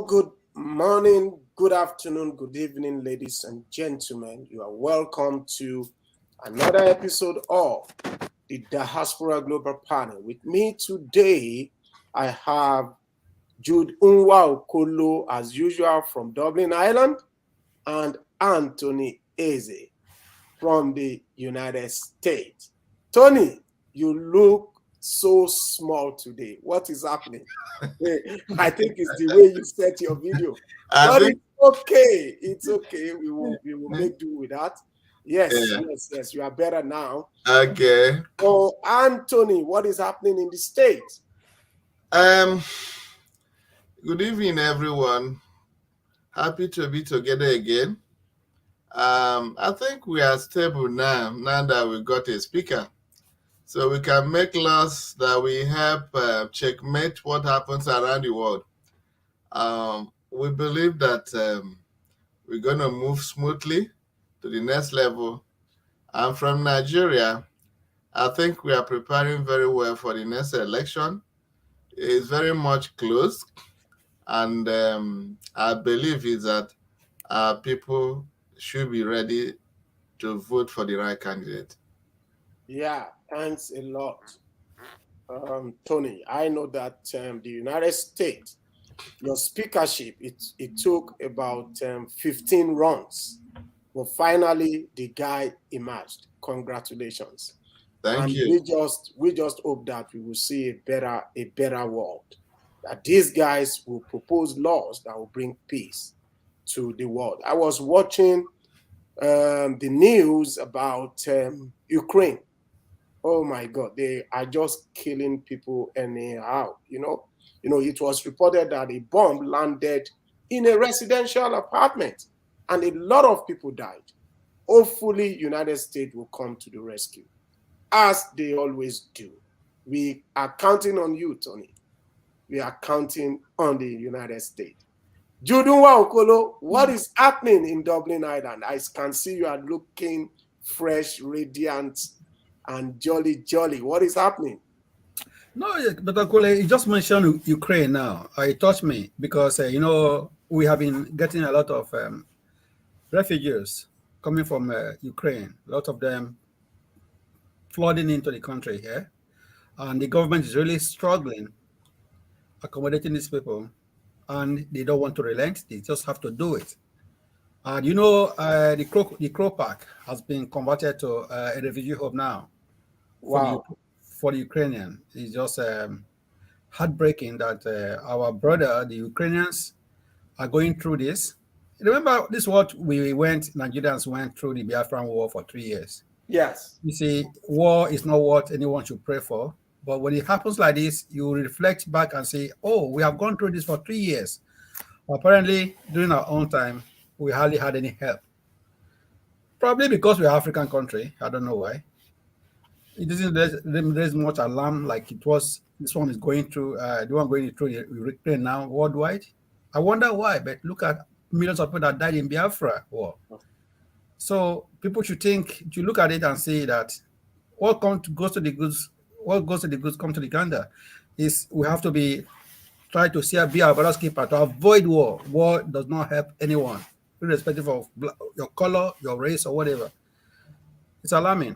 good morning, good afternoon, good evening, ladies and gentlemen. You are welcome to another episode of the Diaspora Global Panel. With me today, I have Jude Unwa Okolo, as usual, from Dublin, Ireland, and Anthony Eze from the United States. Tony, you look so small today. What is happening? I think it's the way you set your video. But it's okay. It's okay. We will make do with that. Yes, yes. You are better now. Okay. So, Anthony, what is happening in the States? Good evening, everyone. Happy to be together again. I think we are stable now that we got a speaker. So we can make laws that we help checkmate what happens around the world. We believe that we're going to move smoothly to the next level. And from Nigeria, I think we are preparing very well for the next election. It's very much close. And I believe is that people should be ready to vote for the right candidate. Yeah, thanks a lot, Tony. I know that the United States, your speakership, it took about 15 runs, but finally the guy emerged. Congratulations. Thank you. We just hope that we will see a better world. That these guys will propose laws that will bring peace to the world. I was watching the news about Ukraine. Oh my God, they are just killing people anyhow. You know, it was reported that a bomb landed in a residential apartment and a lot of people died. Hopefully, United States will come to the rescue, as they always do. We are counting on you, Tony. We are counting on the United States. Judunwa Okolo, what is happening in Dublin, Ireland? I can see you are looking fresh, radiant, and jolly. What is happening? No, but Okolo, you just mentioned Ukraine now. It touched me because, we have been getting a lot of refugees coming from Ukraine, a lot of them flooding into the country here. And the government is really struggling accommodating these people, and they don't want to relent. They just have to do it. And the Crow Park has been converted to a refugee home now. Wow. For the Ukrainian. It's just heartbreaking that our brother, the Ukrainians, are going through this. Remember, this is what Nigerians went through the Biafran War for 3 years. Yes. You see, war is not what anyone should pray for. But when it happens like this, you reflect back and say, oh, we have gone through this for 3 years. Apparently, during our own time, we hardly had any help. Probably because we're an African country. I don't know why. It doesn't raise much alarm like it was. This one is going through, the one going through Ukraine now worldwide. I wonder why, but look at millions of people that died in Biafra war. So people should look at it and say that what goes to the goods come to the gander. Is we have to try to be our brother's keeper to avoid war. War does not help anyone, irrespective of your color, your race, or whatever. It's alarming.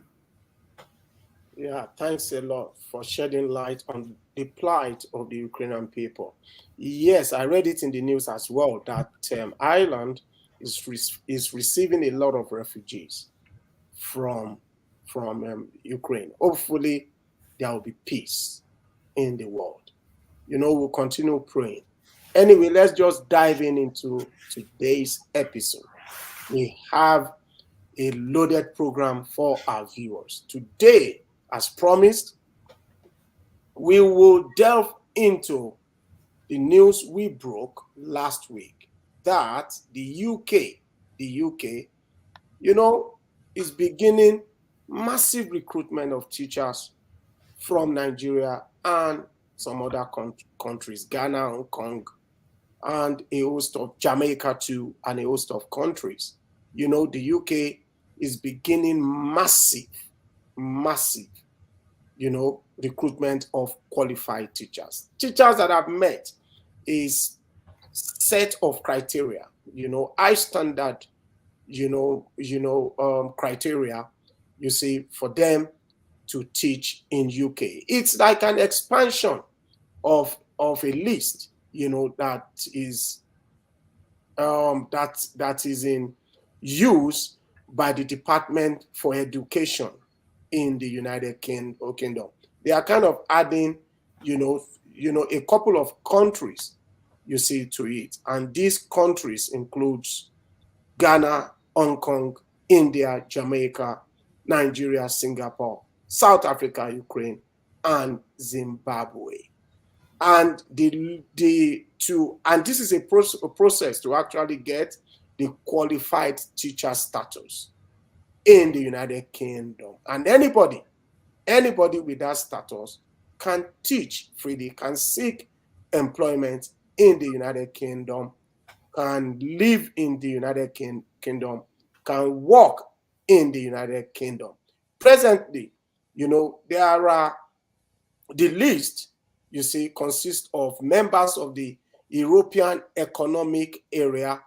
Yeah, thanks a lot for shedding light on the plight of the Ukrainian people. Yes, I read it in the news as well that Ireland is receiving a lot of refugees from Ukraine. Hopefully, there will be peace in the world. We'll continue praying. Anyway, let's just dive into today's episode. We have a loaded program for our viewers. Today, as promised, we will delve into the news we broke last week that the UK, is beginning massive recruitment of teachers from Nigeria and some other countries, Ghana, Hong Kong, and a host of Jamaica too, and a host of countries. The UK is beginning massive, recruitment of qualified teachers. Teachers that I've met is set of criteria, high standard, criteria, you see, for them to teach in UK. It's like an expansion of a list, that is that is in use by the Department for Education in the United Kingdom. They are kind of adding, a couple of countries, you see, to it, and these countries includes Ghana, Hong Kong, India, Jamaica, Nigeria, Singapore, South Africa, Ukraine, and Zimbabwe. And this is a process to actually get the qualified teacher status in the United Kingdom. And anybody with that status can teach freely, can seek employment in the United Kingdom, can live in the United Kingdom, can work in the United Kingdom. Presently, there are the list, you see, consists of members of the European Economic Area,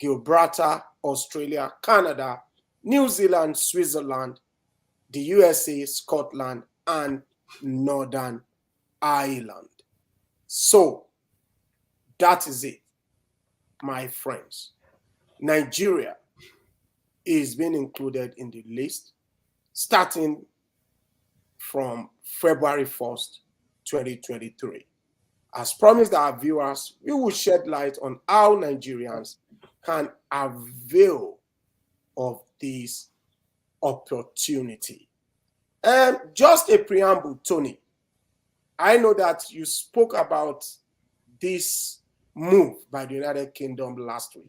Gibraltar, Australia, Canada, New Zealand, Switzerland, the USA, Scotland, and Northern Ireland. So that is it, my friends. Nigeria is being included in the list starting from February 1st, 2023. As promised our viewers, we will shed light on how Nigerians can avail of this opportunity. And just a preamble, Tony. I know that you spoke about this move by the United Kingdom last week,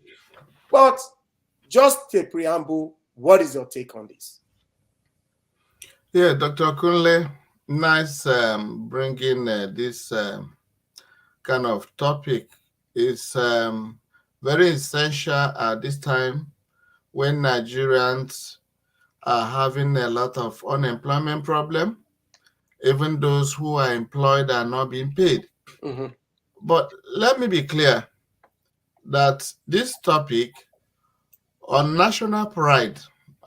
but just a preamble, what is your take on this? Yeah, Dr. Kunle, nice bringing this kind of topic. Is very essential at this time when Nigerians are having a lot of unemployment problem. Even those who are employed are not being paid. Mm-hmm. But let me be clear that this topic on national pride,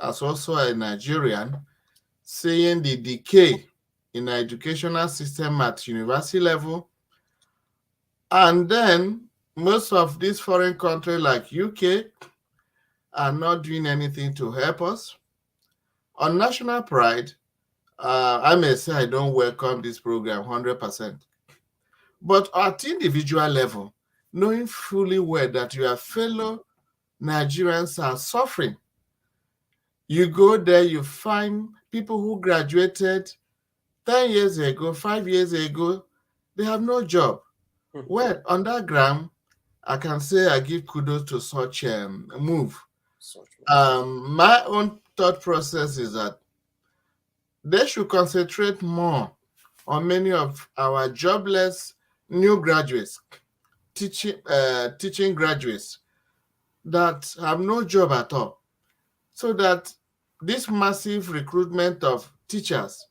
as also a Nigerian, seeing the decay in our educational system at university level, and then most of these foreign countries like UK are not doing anything to help us. On national pride, I may say I don't welcome this program 100%. But at individual level, knowing fully well that your fellow Nigerians are suffering, you go there, you find people who graduated 10 years ago, 5 years ago, they have no job. Mm-hmm. Well, on that ground, I can say I give kudos to such a move. My own thought process is that they should concentrate more on many of our jobless new graduates, teaching graduates that have no job at all, so that this massive recruitment of teachers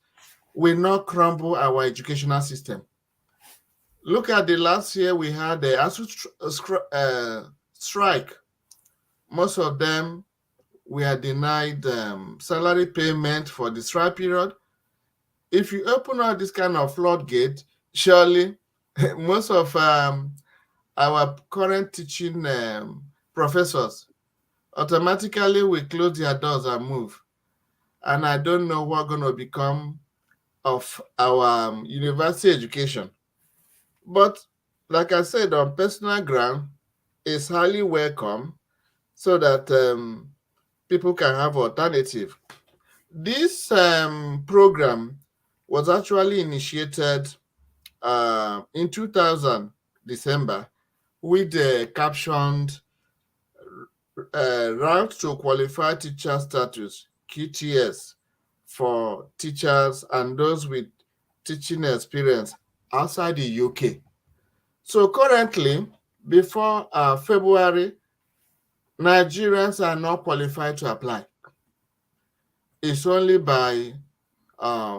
will not crumble our educational system. Look at the last year we had the ASU strike. Most of them were denied salary payment for the strike period. If you open up this kind of floodgate, surely most of our current teaching professors automatically will close their doors and move. And I don't know what's going to become of our university education. But like I said, on personal ground, it's highly welcome so that people can have alternative. This program was actually initiated in 2000 December with the captioned Route to Qualified Teacher Status, QTS, for teachers and those with teaching experience outside the UK. So currently, before February, Nigerians are not qualified to apply. It's only by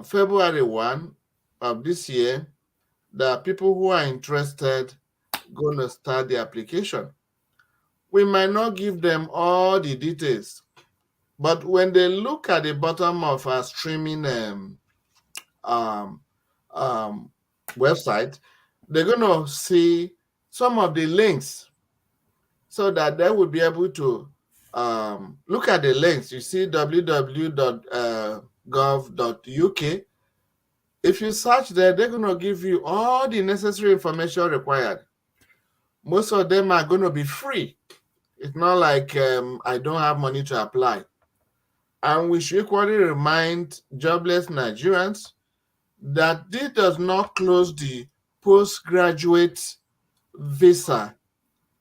February 1 of this year that people who are interested going to start the application. We might not give them all the details, but when they look at the bottom of our streaming um, um, website, they're going to see some of the links so that they will be able to look at the links. You see www.gov.uk. If you search there, they're going to give you all the necessary information required. Most of them are going to be free. It's not like I don't have money to apply. And we should equally remind jobless Nigerians that this does not close the postgraduate visa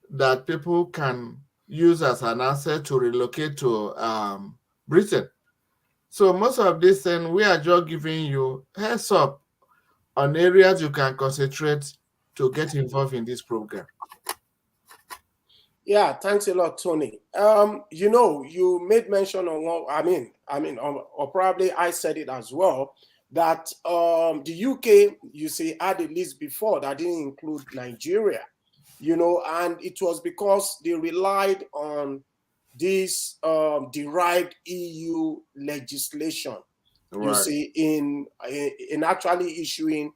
that people can use as an asset to relocate to Britain. So most of this, then we are just giving you heads up on areas you can concentrate to get involved in this program. Yeah, thanks a lot, Tony. You made mention on what or probably I said it as well, that the UK, you see, had a list before that didn't include Nigeria, and it was because they relied on this derived EU legislation, you Right. see, in actually issuing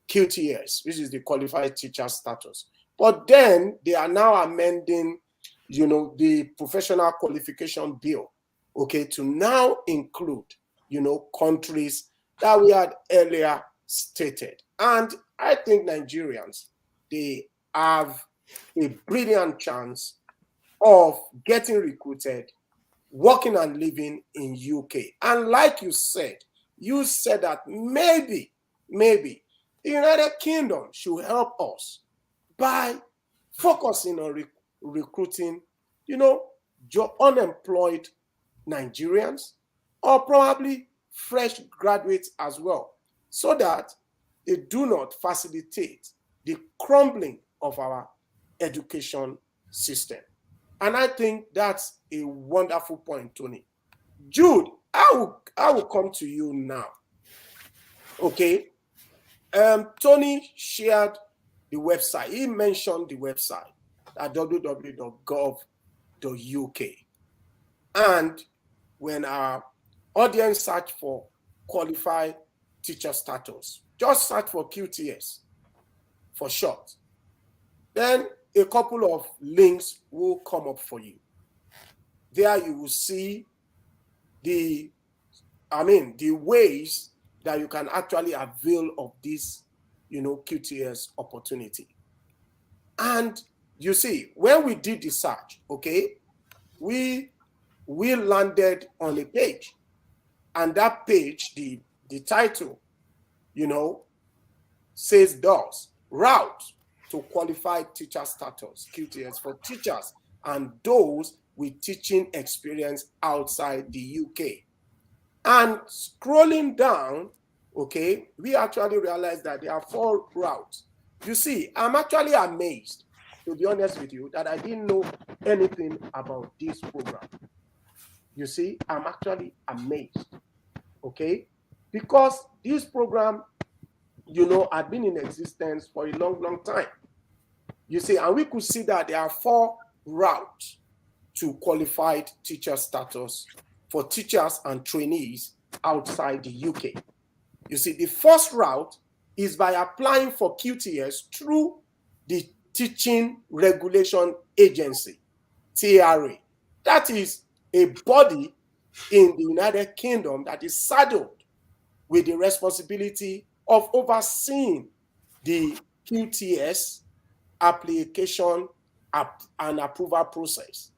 QTS, which is the qualified teacher status. But then they are now amending, the professional qualification bill, okay, to now include, countries that we had earlier stated. And I think Nigerians, they have a brilliant chance of getting recruited, working and living in UK. And like you said that maybe the United Kingdom should help us by focusing on recruiting, unemployed Nigerians, or probably fresh graduates as well, so that they do not facilitate the crumbling of our education system. And I think that's a wonderful point, Tony. Jude, I will come to you now. Okay. Tony shared the website. He mentioned the website at www.gov.uk. And when our audience search for qualified teacher status, just search for QTS for short. Then a couple of links will come up for you. There you will see the ways that you can actually avail of this, QTS opportunity. And you see, when we did the search, okay, we landed on a page, and that page, the title, says thus: route to qualified teacher status, QTS, for teachers and those with teaching experience outside the UK. And scrolling down, okay, we actually realized that there are 4 routes. You see, I'm actually amazed, to be honest with you, that I didn't know anything about this program. You see, I'm actually amazed, okay, because this program, had been in existence for a long, long time. You see, and we could see that there are 4 routes to qualified teacher status for teachers and trainees outside the UK. You see, the first route is by applying for QTS through the Teaching Regulation Agency, TRA. That is a body in the United Kingdom that is saddled with the responsibility of overseeing the QTS application and approval process.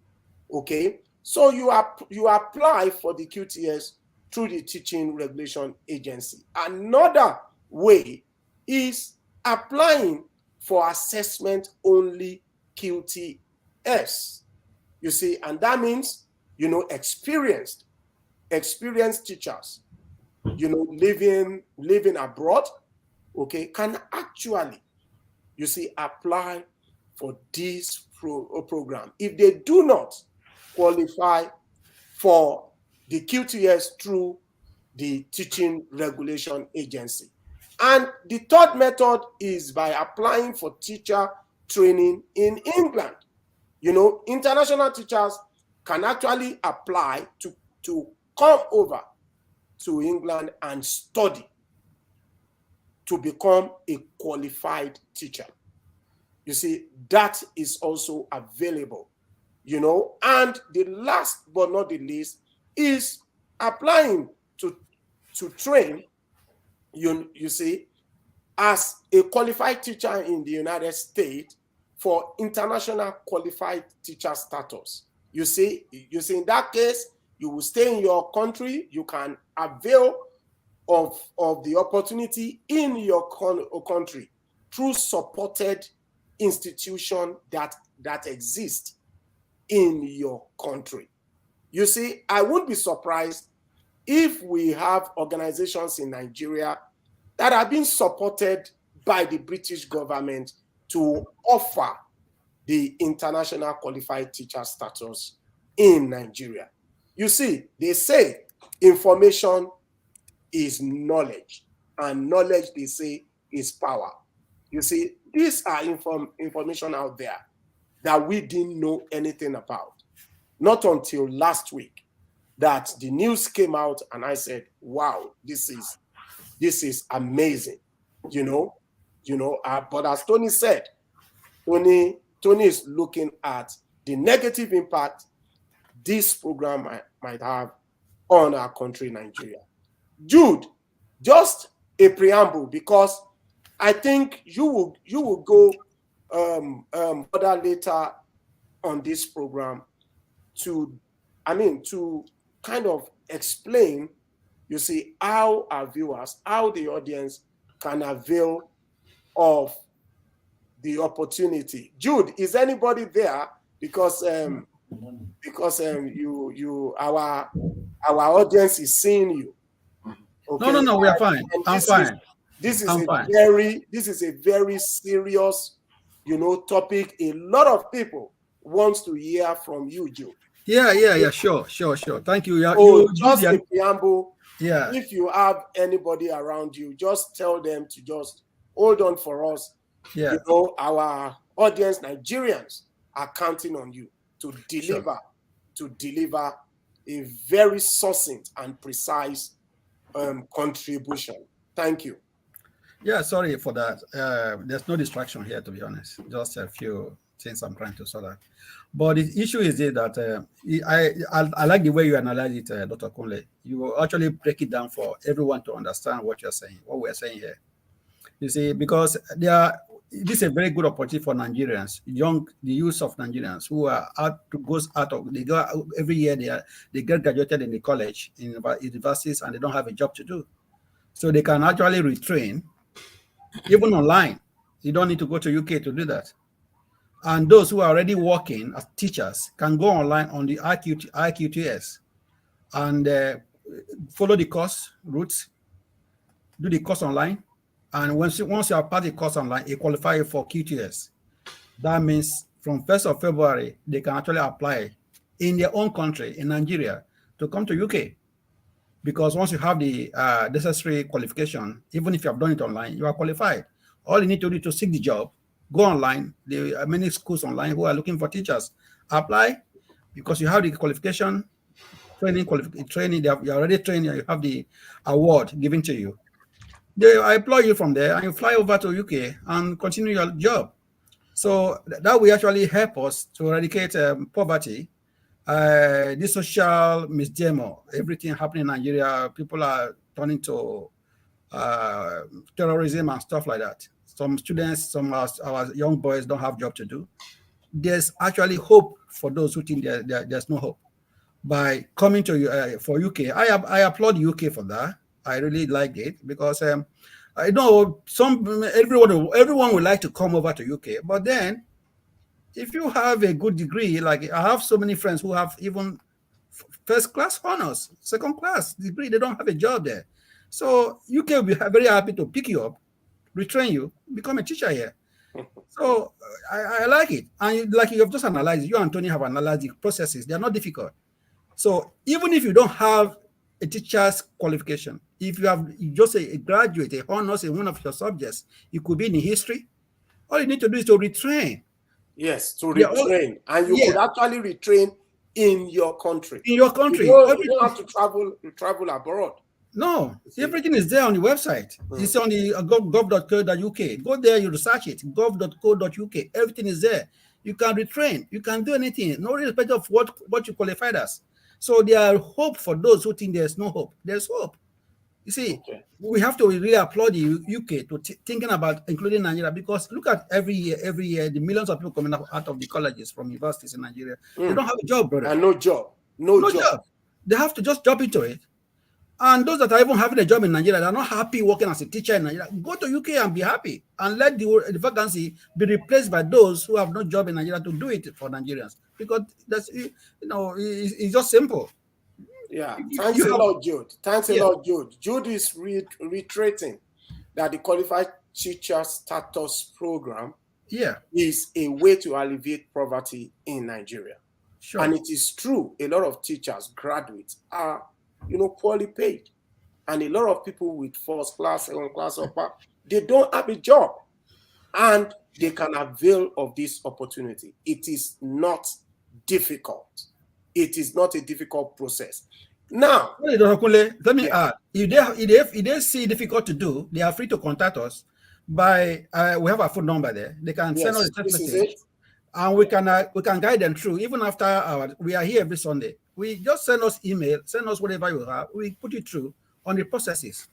Okay, so you apply for the QTS through the Teaching Regulation Agency. Another way is applying for assessment only QTS. You see, and that means, experienced teachers, living abroad, okay, can actually, apply for this program. If they do not qualify for the QTS through the Teaching Regulation Agency. And the third method is by applying for teacher training in England. International teachers can actually apply to come over to England and study to become a qualified teacher. You see, that is also available, And the last but not the least is applying to train, you see, as a qualified teacher in the United States for international qualified teacher status. You see, in that case, you will stay in your country, you can avail of the opportunity in your country through supported institution that exist in your country. You see, I wouldn't be surprised if we have organizations in Nigeria that are being supported by the British government to offer the international qualified teacher status in Nigeria. You see, they say information is knowledge, and knowledge, they say, is power. You see, these are information out there that we didn't know anything about. Not until last week that the news came out and I said, wow, this is amazing, but as Tony said, Tony is looking at the negative impact this program might have on our country, Nigeria. Jude, just a preamble, because I think you will go further later on this program to kind of explain, you see, how our viewers, how the audience can avail of the opportunity. Jude, is anybody there? Because our audience is seeing you. Okay. No, we are fine. I'm fine. This is a very serious, topic. A lot of people wants to hear from you, Jude. Yeah. Sure. Thank you. Just a preamble. Yeah. If you have anybody around you, just tell them to just hold on for us. Yeah. Our audience, Nigerians, are counting on you to deliver a very succinct and precise contribution. Thank you. Yeah, sorry for that. There's no distraction here, to be honest. Just a few things I'm trying to sort out. But the issue is that I like the way you analyze it, Dr. Kunle. You actually break it down for everyone to understand what you're saying, what we're saying here. You see, because this is a very good opportunity for Nigerians, the youth of Nigerians who are they go out every year, they get graduated in the college, in universities, and they don't have a job to do. So they can actually retrain, even online. You don't need to go to UK to do that. And those who are already working as teachers can go online on the IQTS and follow the course routes, do the course online. And once you are part of the course online, you qualify for QTS. That means from 1st of February, they can actually apply in their own country, in Nigeria, to come to UK. Because once you have the necessary qualification, even if you have done it online, you are qualified. All you need to do is to seek the job, go online. There are many schools online who are looking for teachers. Apply because you have the qualification, training. You're already trained, and you have the award given to you. They employ you from there, and you fly over to UK and continue your job. So that will actually help us to eradicate poverty. This social misdemo, everything happening in Nigeria, people are turning to terrorism and stuff like that. Some students, some of our young boys don't have job to do. There's actually hope for those who think there's no hope. By coming to for UK, I applaud UK for that. I really like it because I know everyone would like to come over to UK, but then if you have a good degree, like I have so many friends who have even first class honors, second class degree, they don't have a job there. So UK will be very happy to pick you up, retrain you, become a teacher here. So I like it. And like you have just analyzed, you and Tony have analyzed the processes. They are not difficult. So even if you don't have a teacher's qualification, if you have just a graduate, a honors in one of your subjects, it could be in history. All you need to do is to retrain Yes, to They all, retrain. And you yeah, could actually retrain in your country. in your country. You don't have to travel abroad. No, You see? everything is there on the website. Mm. It's on the gov.co.uk. Go there, you research it. Gov.co.uk. Everything is there. You can retrain. You can do anything, no irrespective of what you qualified as. So there are hope for those who think there's no hope. There's hope. You see, Okay. we have to really applaud the UK to thinking about including Nigeria, because look at every year, the millions of people coming out of the colleges from universities in Nigeria. They don't have a job, brother. And no job. No No job. job. They have to just jump into it. And those that are even having a job in Nigeria, they're not happy working as a teacher in Nigeria. Go to UK and be happy, and let the vacancy be replaced by those who have no job in Nigeria to do it for Nigerians. Because that's, it's just simple. Yeah. Thanks You a have, lot, Jude. Thanks a yeah, lot, Jude. Jude is reiterating that the qualified teacher status program yeah, is a way to alleviate poverty in Nigeria. sure. And it is true, a lot of teachers, graduates are, poorly paid. And a lot of people with first class, second class upper, they don't have a job. And they can avail of this opportunity. It is not difficult. It is not a difficult process. Now, Let me yeah, add, if they see it difficult to do, they are free to contact us by, we have our phone number there. They can send us yes, a text this is message, it. and we can guide them through. Even after we are here every Sunday, we just send us email, send us whatever you have, we put it through on the processes.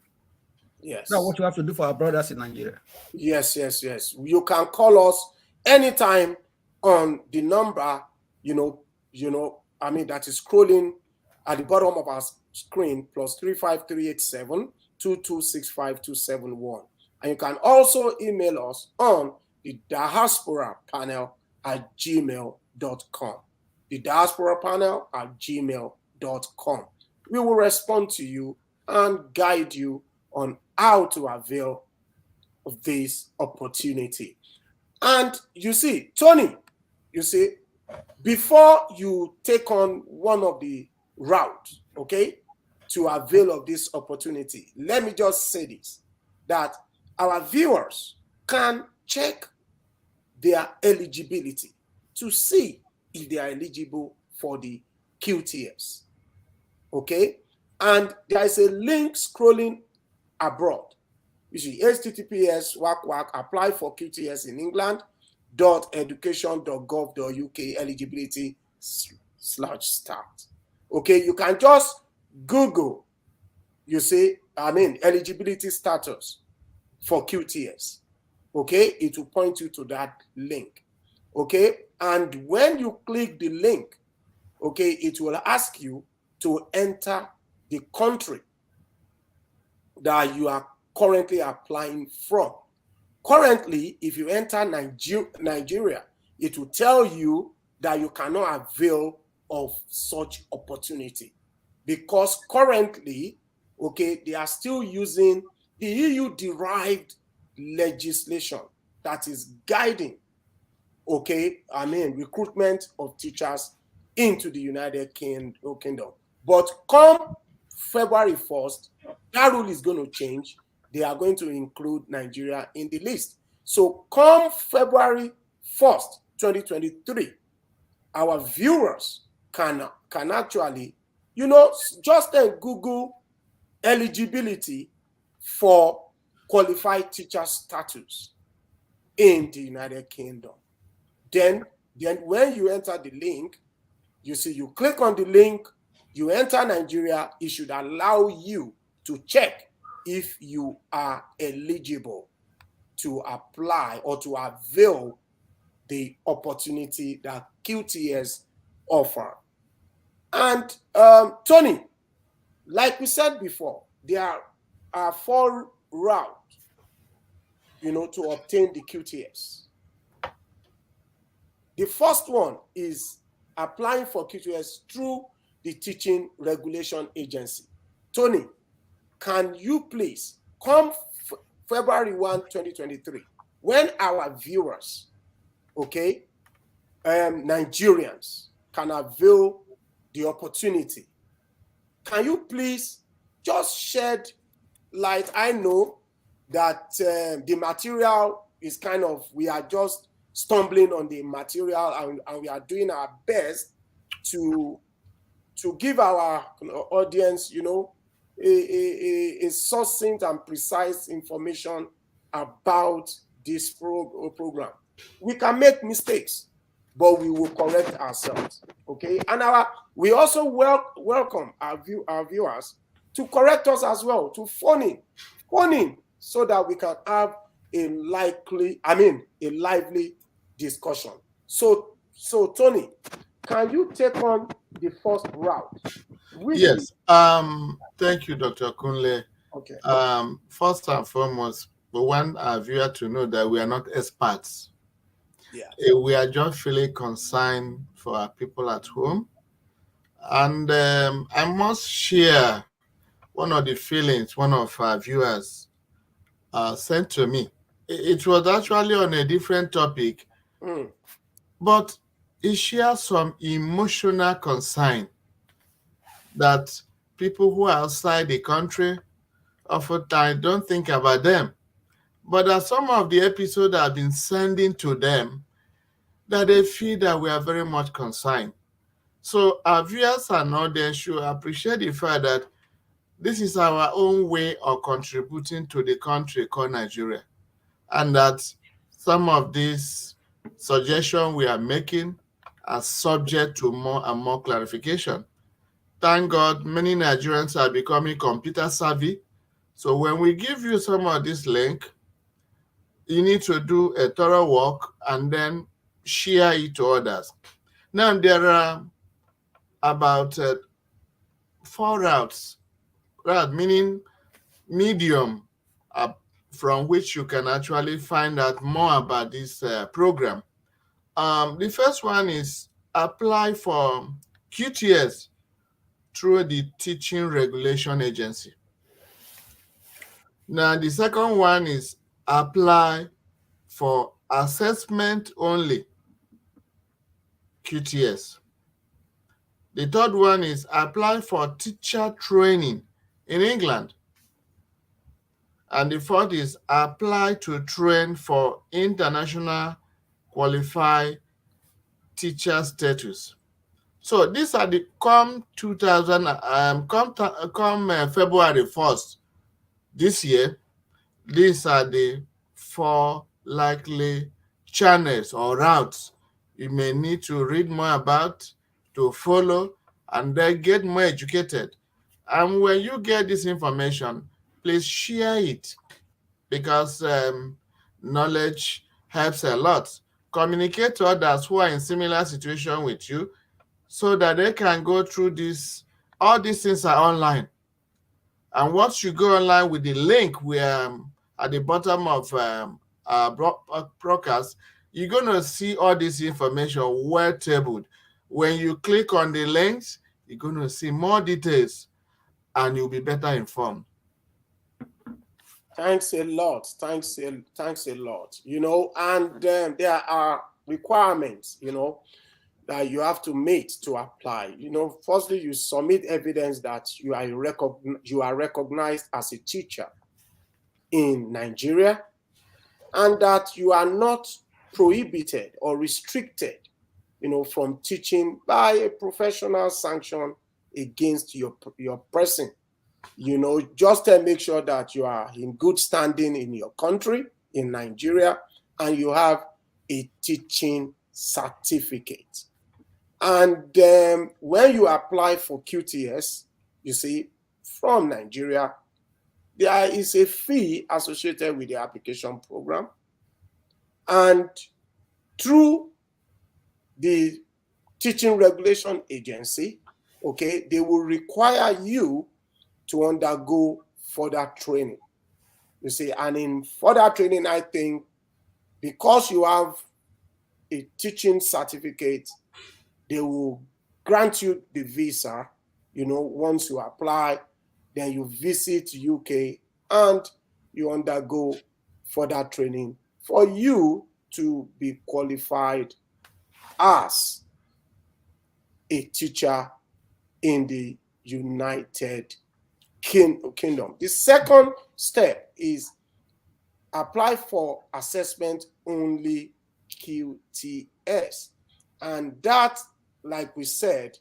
Yes. That's what you have to do for our brothers in Nigeria. Yes. You can call us anytime on the number, that is scrolling at the bottom of our screen, +35387 2265271. And you can also email us on the diaspora panel at gmail.com. The diaspora panel at gmail.com. We will respond to you and guide you on how to avail of this opportunity. And you see, Tony, before you take on one of the routes, okay, to avail of this opportunity, let me just say this, that our viewers can check their eligibility to see if they are eligible for the QTS, okay? And there is a link scrolling abroad. You see, https apply for QTS in England .education.gov.uk eligibility/start. Okay, you can just Google, eligibility status for QTS. Okay, it will point you to that link. Okay, and when you click the link, okay, it will ask you to enter the country that you are currently applying from. Currently, if you enter Nigeria, it will tell you that you cannot avail of such opportunity, because currently, okay, they are still using the EU-derived legislation that is guiding, recruitment of teachers into the United Kingdom. But come February 1st, that rule is going to change. They are going to include Nigeria in the list. So come February 1st, 2023, our viewers can actually, just then Google eligibility for qualified teacher status in the United Kingdom. Then when you enter the link, you click on the link, you enter Nigeria, it should allow you to check if you are eligible to apply or to avail the opportunity that QTS offer. And Tony, like we said before, there are 4 routes, to obtain the QTS. The first one is applying for QTS through the Teaching Regulation Agency. Tony, can you please come February 1, 2023, when our viewers, Nigerians, can avail the opportunity, can you please just shed light? I know that the material is we are just stumbling on the material, and we are doing our best to give our audience, a succinct and precise information about this program. We can make mistakes, but we will correct ourselves. Okay, and we also welcome our viewers to correct us as well, to phone in, so that we can have a lively discussion. So Tony, can you take on the first route? Yes. Thank you, Dr. Kunle. Okay. First and foremost, we want our viewer to know that we are not experts. Yeah. We are just really concerned for our people at home. And I must share one of the feelings one of our viewers sent to me. It was actually on a different topic, but it shares some emotional concern that people who are outside the country oftentimes don't think about them. But as some of the episodes I've been sending to them, that they feel that we are very much concerned. So our viewers and audience should appreciate the fact that this is our own way of contributing to the country called Nigeria, and that some of these suggestions we are making are subject to more and more clarification. Thank God many Nigerians are becoming computer savvy. So when we give you some of this link, you need to do a thorough work and then share it to others. Now there are about 4 routes, meaning medium, from which you can actually find out more about this program. The first one is apply for QTS through the Teaching Regulation Agency. Now, the second one is apply for assessment only QTS. The third one is apply for teacher training in England. And the fourth is apply to train for international qualified teacher status. So these are the come February 1st this year. These are the 4 likely channels or routes you may need to read more about, to follow, and then get more educated. And when you get this information, please share it, because knowledge helps a lot. Communicate to others who are in similar situation with you, so that they can go through this. All these things are online. And once you go online with the link, we at the bottom of our broadcast, you're going to see all this information well tabled. When you click on the links, you're going to see more details and you'll be better informed. Thanks a lot. Thanks a lot. And there are requirements, that you have to meet to apply. Firstly, you submit evidence that you are recognized as a teacher in Nigeria, and that you are not prohibited or restricted, from teaching by a professional sanction against your person. Just to make sure that you are in good standing in your country, in Nigeria, and you have a teaching certificate. And when you apply for QTS, you see, from Nigeria, there is a fee associated with the application program. And through the Teaching Regulation Agency, okay, they will require you to undergo further training. You see, and in further training, I think, because you have a teaching certificate, they will grant you the visa, once you apply, then you visit UK and you undergo further training for you to be qualified as a teacher in the United Kingdom. The second step is apply for assessment only QTS. And that, like we said,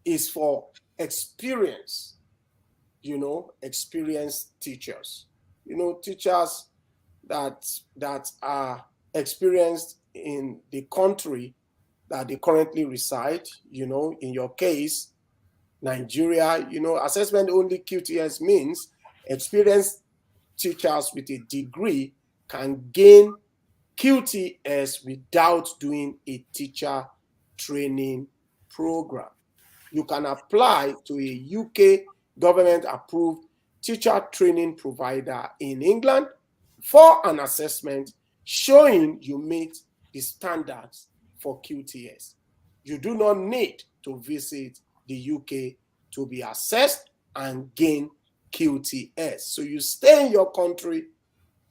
is for experience, experienced teachers, teachers that are experienced in the country that they currently reside. In your case, Nigeria, assessment only QTS means experienced teachers with a degree can gain QTS without doing a teacher training program. You can apply to a UK government approved teacher training provider in England for an assessment showing you meet the standards for QTS. You do not need to visit the UK to be assessed and gain QTS. So you stay in your country,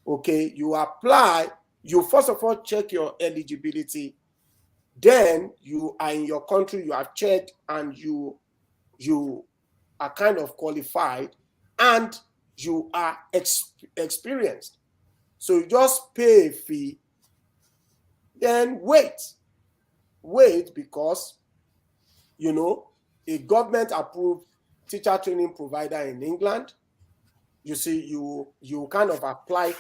okay, you apply, you first of all check your eligibility, then you are in your country, you have checked, and you are kind of qualified, and you are experienced. So you just pay a fee, then wait, because a government approved teacher training provider in England, you see, you kind of apply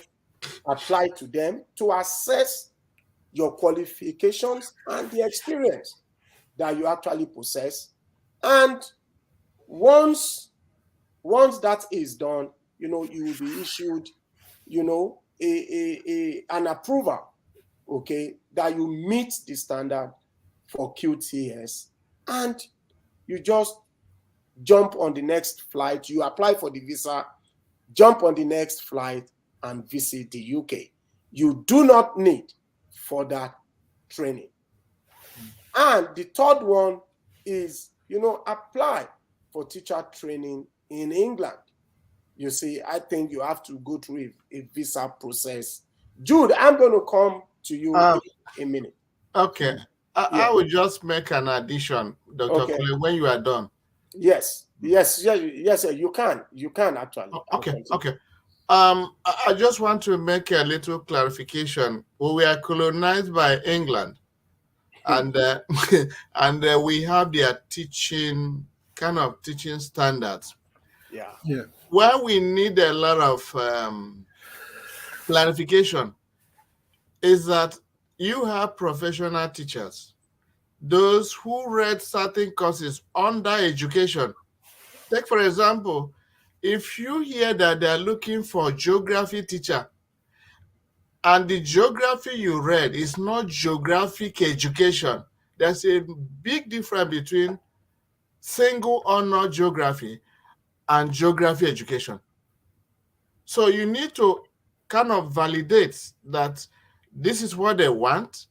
to them to assess your qualifications and the experience that you actually possess. And once that is done, you will be issued, an approval, okay, that you meet the standard for QTS, and you just jump on the next flight. You apply for the visa, jump on the next flight, and visit the UK. You do not need further training. And the third one is, apply for teacher training in England. You see, I think you have to go through a visa process. Jude, I'm going to come to you in a minute. Okay. I will just make an addition, Dr. Okay. Kule, when you are done. Yes, you can. You can actually. Okay. I just want to make a little clarification. We were colonized by England, and and we have their teaching standards. Yeah. Where we need a lot of clarification is that you have professional teachers, those who read certain courses under education. Take, for example, if you hear that they're looking for a geography teacher, and the geography you read is not geographic education, there's a big difference between single honor geography and geography education. So you need to kind of validate that this is what they want.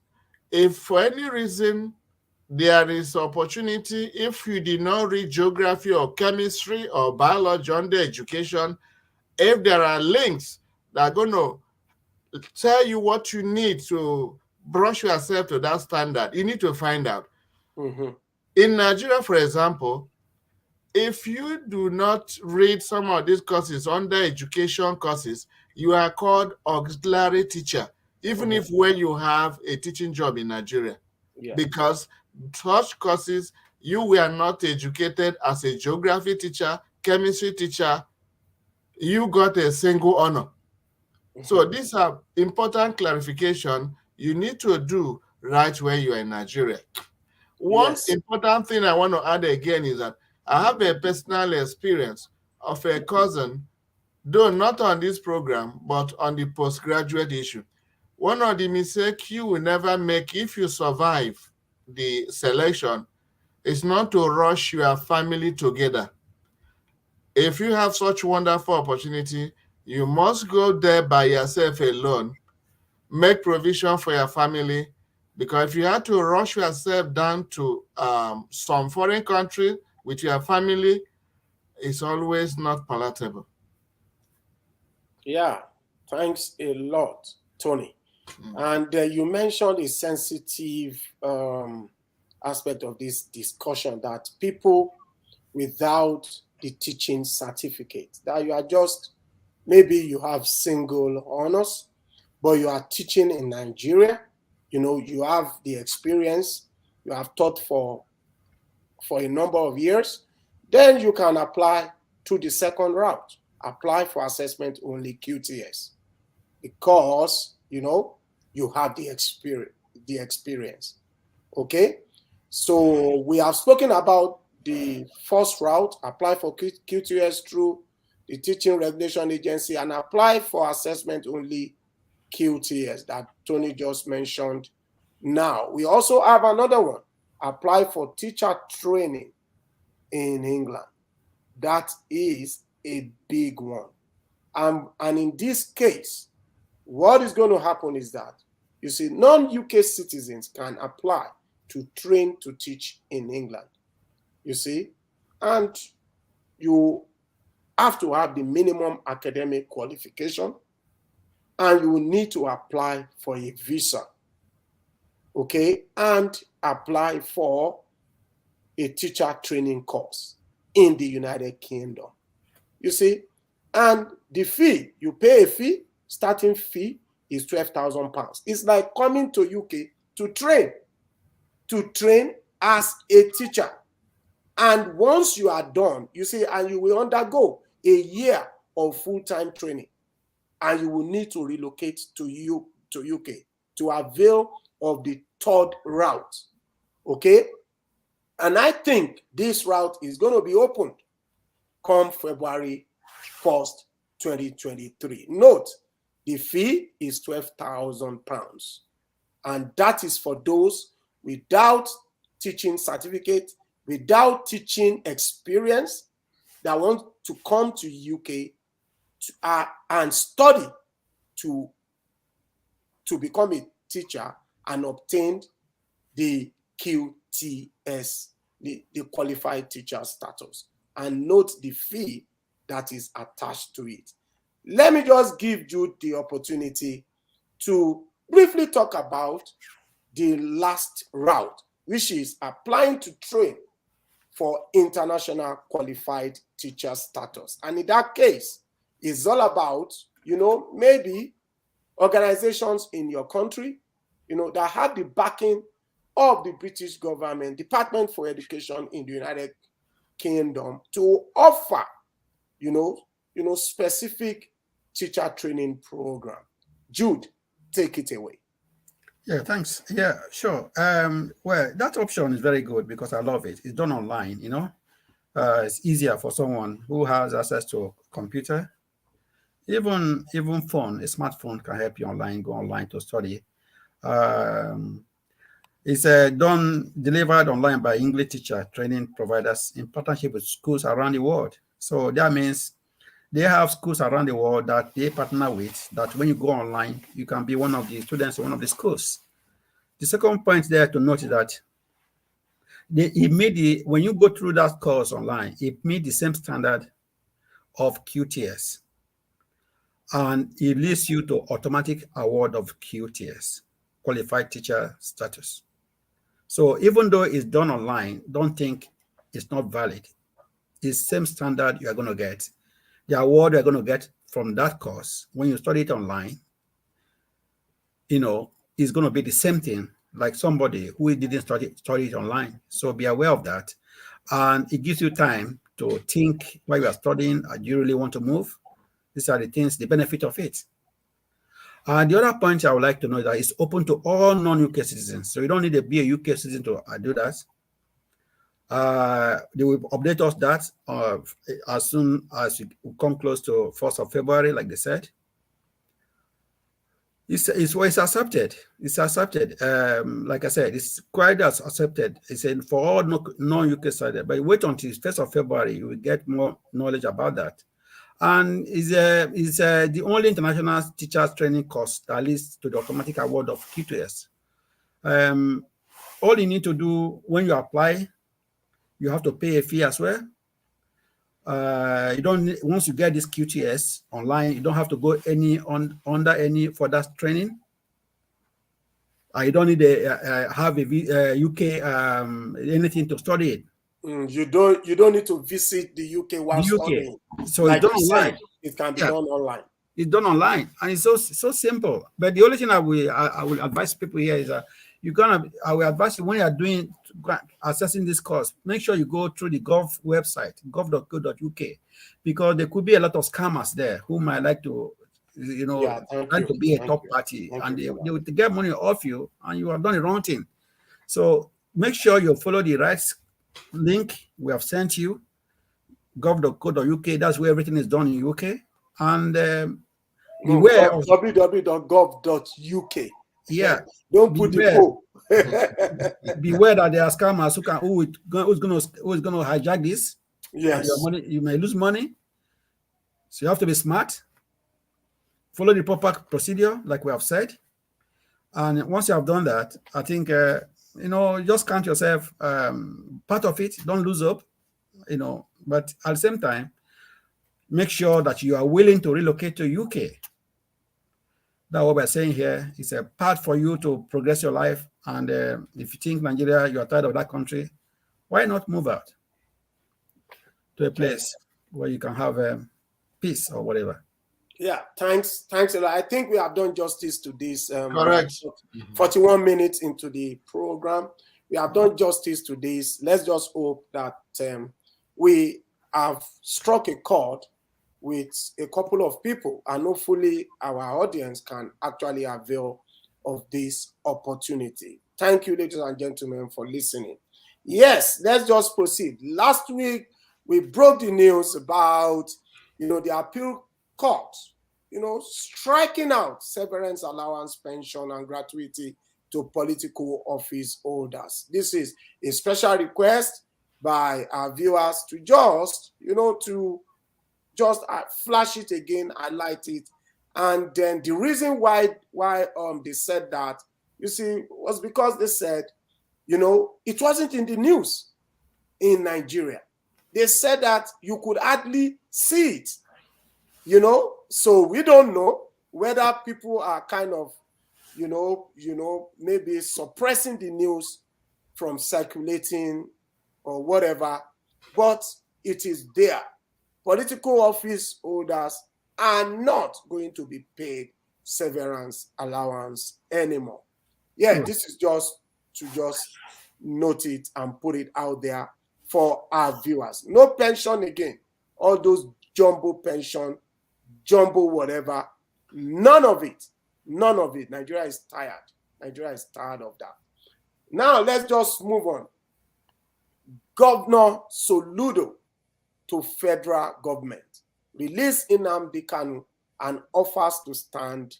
If for any reason there is opportunity, if you did not read geography or chemistry or biology under education, if there are links that are going to tell you what you need to brush yourself to that standard, you need to find out. Mm-hmm. In Nigeria, for example, if you do not read some of these courses under education courses, you are called auxiliary teacher, even if when you have a teaching job in Nigeria. Yeah. Because such courses, you were not educated as a geography teacher, chemistry teacher, you got a single honor. So these are important clarification you need to do right where you are in Nigeria. One important thing I want to add again is that I have a personal experience of a cousin, though not on this program, but on the postgraduate issue. One of the mistakes you will never make if you survive the selection is not to rush your family together. If you have such wonderful opportunity, you must go there by yourself alone, make provision for your family, because if you have to rush yourself down to some foreign country with your family, it's always not palatable. Yeah, thanks a lot, Tony. And you mentioned a sensitive aspect of this discussion, that people without the teaching certificate, that you are just, maybe you have single honors, but you are teaching in Nigeria, you have the experience, you have taught for a number of years, then you can apply to the second route, apply for assessment only QTS, because you have the experience. Okay, so we have spoken about the first route, apply for QTS through the Teaching Regulation Agency and apply for assessment only QTS that Tony just mentioned. Now we also have another one, apply for teacher training in England. That is a big one. And in this case, what is going to happen is that, you see, non-UK citizens can apply to train to teach in England, you see, and you have to have the minimum academic qualification, and you will need to apply for a visa, okay, and apply for a teacher training course in the United Kingdom, you see. And the fee, you pay a fee, starting fee is £12,000. It's like coming to UK to train as a teacher. And once you are done, you see, and you will undergo a year of full-time training, and you will need to relocate to UK to avail of the third route, okay? And I think this route is going to be opened come February 1st, 2023. Note, the fee is £12,000, and that is for those without teaching certificate, without teaching experience, that want to come to UK and study to become a teacher and obtain the QTS, the qualified teacher status. And note the fee that is attached to it. Let me just give you the opportunity to briefly talk about the last route, which is applying to train for international qualified teacher status. And in that case, it's all about, maybe organizations in your country, that have the backing of the British government, Department for Education in the United Kingdom, to offer, specific teacher training program. Jude, take it away. Yeah, thanks. Yeah, sure. Well, that option is very good because I love it. It's done online, it's easier for someone who has access to a computer. Even phone, a smartphone can help you online, go online to study. It's delivered online by English teacher training providers in partnership with schools around the world. So that means they have schools around the world that they partner with, that when you go online, you can be one of the students in one of the schools. The second point there to note is that when you go through that course online, it meets the same standard of QTS. And it leads you to automatic award of QTS, qualified teacher status. So even though it's done online, don't think it's not valid. It's the same standard you are going to get. The award you're going to get from that course, when you study it online, is going to be the same thing like somebody who didn't study it online. So be aware of that. And it gives you time to think while you are studying, do you really want to move? These are the things, the benefit of it. And the other point I would like to know is that it's open to all non-UK citizens. So you don't need to be a UK citizen to do that. They will update us that as soon as we come close to 1st of February, like they said. It's accepted. It's accepted. Like I said, it's quite as accepted. It's for all non-UK citizens. But wait until 1st of February, you will get more knowledge about that. And is the only international teachers training course that leads to the automatic award of QTS. All you need to do when you apply, you have to pay a fee as well. Once you get this QTS online, you don't have to go under any further training. You don't need to have a UK anything to study it. You don't need to visit the UK while studying. So like it's done you online. said, it can be done online. It's done online, and it's so simple. But the only thing I will advise people here is that I will advise you when you are doing assessing this course, make sure you go through the Gov website, gov.co.uk, because there could be a lot of scammers there who might like to, Yeah, thank trying you. to be a Thank top you. party, Thank and you they for that. will get money off you, and you have done the wrong thing. So make sure you follow the right link we have sent you, gov.co.uk. That's where everything is done in UK. And No, beware of, www.gov.uk. yeah, Don't put the beware O. beware that there are scammers who's going to hijack this, and your Yes. money, you may lose money. So you have to be smart, follow the proper procedure like we have said, and once you have done that, I think just count yourself part of it. Don't lose hope, but at the same time, make sure that you are willing to relocate to UK. That's what we're saying here. It's a path for you to progress your life. And if you think Nigeria, you are tired of that country, why not move out to a Okay. place where you can have peace or whatever? Yeah, thanks a lot. I think we have done justice to this. We are Correct. 41 minutes into the program. We have done justice to this. Let's just hope that we have struck a chord with a couple of people, and hopefully our audience can actually avail of this opportunity. Thank you, ladies and gentlemen, for listening. Yes, let's just proceed. Last week we broke the news about the appeal court, striking out severance allowance, pension, and gratuity to political office holders. This is a special request by our viewers to just flash it again, highlight it. And then the reason why they said that, you see, was because they said, it wasn't in the news in Nigeria. They said that you could hardly see it, so we don't know whether people are kind of, maybe suppressing the news from circulating or whatever, but it is there. Political office holders are not going to be paid severance allowance anymore. Yeah, this is just to note it and put it out there for our viewers. No pension again. All those jumbo pension, jumbo whatever, none of it. None of it. Nigeria is tired. Nigeria is tired of that. Now let's just move on. Governor Soludo to federal government. Release Nnamdi Kanu and offers to stand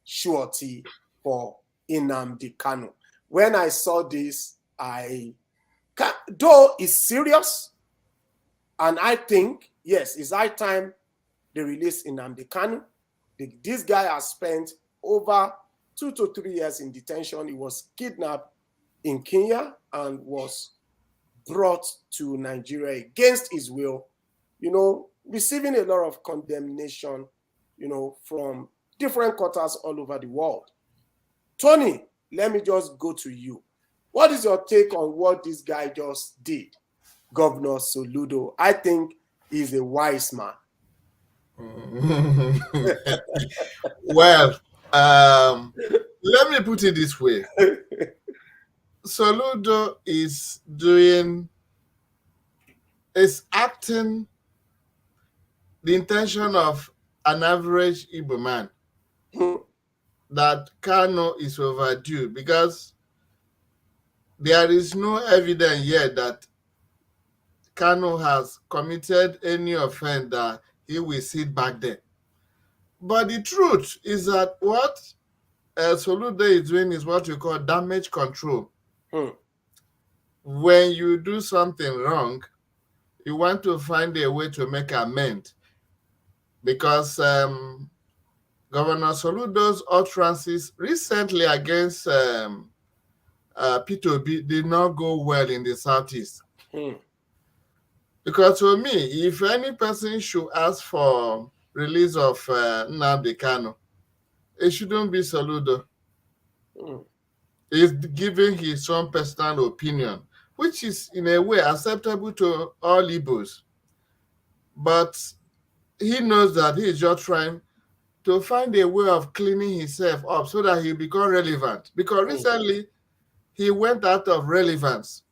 surety for Nnamdi Kanu. When I saw this, though it's serious, and I think, yes, it's high time they release Nnamdi Kanu. This guy has spent over 2 to 3 years in detention. He was kidnapped in Kenya and was brought to Nigeria against his will, receiving a lot of condemnation, from different quarters all over the world. Tony, let me just go to you. What is your take on what this guy just did, Governor Soludo? I think he's a wise man. Well, let me put it this way. Soludo is acting the intention of an average Igbo man that Kano is overdue, because there is no evidence yet that Kano has committed any offense that he will sit back there. But the truth is that what Soludo is doing is what we call damage control. When you do something wrong, you want to find a way to make amends, because Governor Soludo's utterances recently against P2B did not go well in the Southeast. Because to me, if any person should ask for release of Nnamdi Kanu, it shouldn't be Soludo. He's giving his own personal opinion, which is in a way acceptable to all Igbos. But he knows that he is just trying to find a way of cleaning himself up so that he become relevant. Because recently he went out of relevance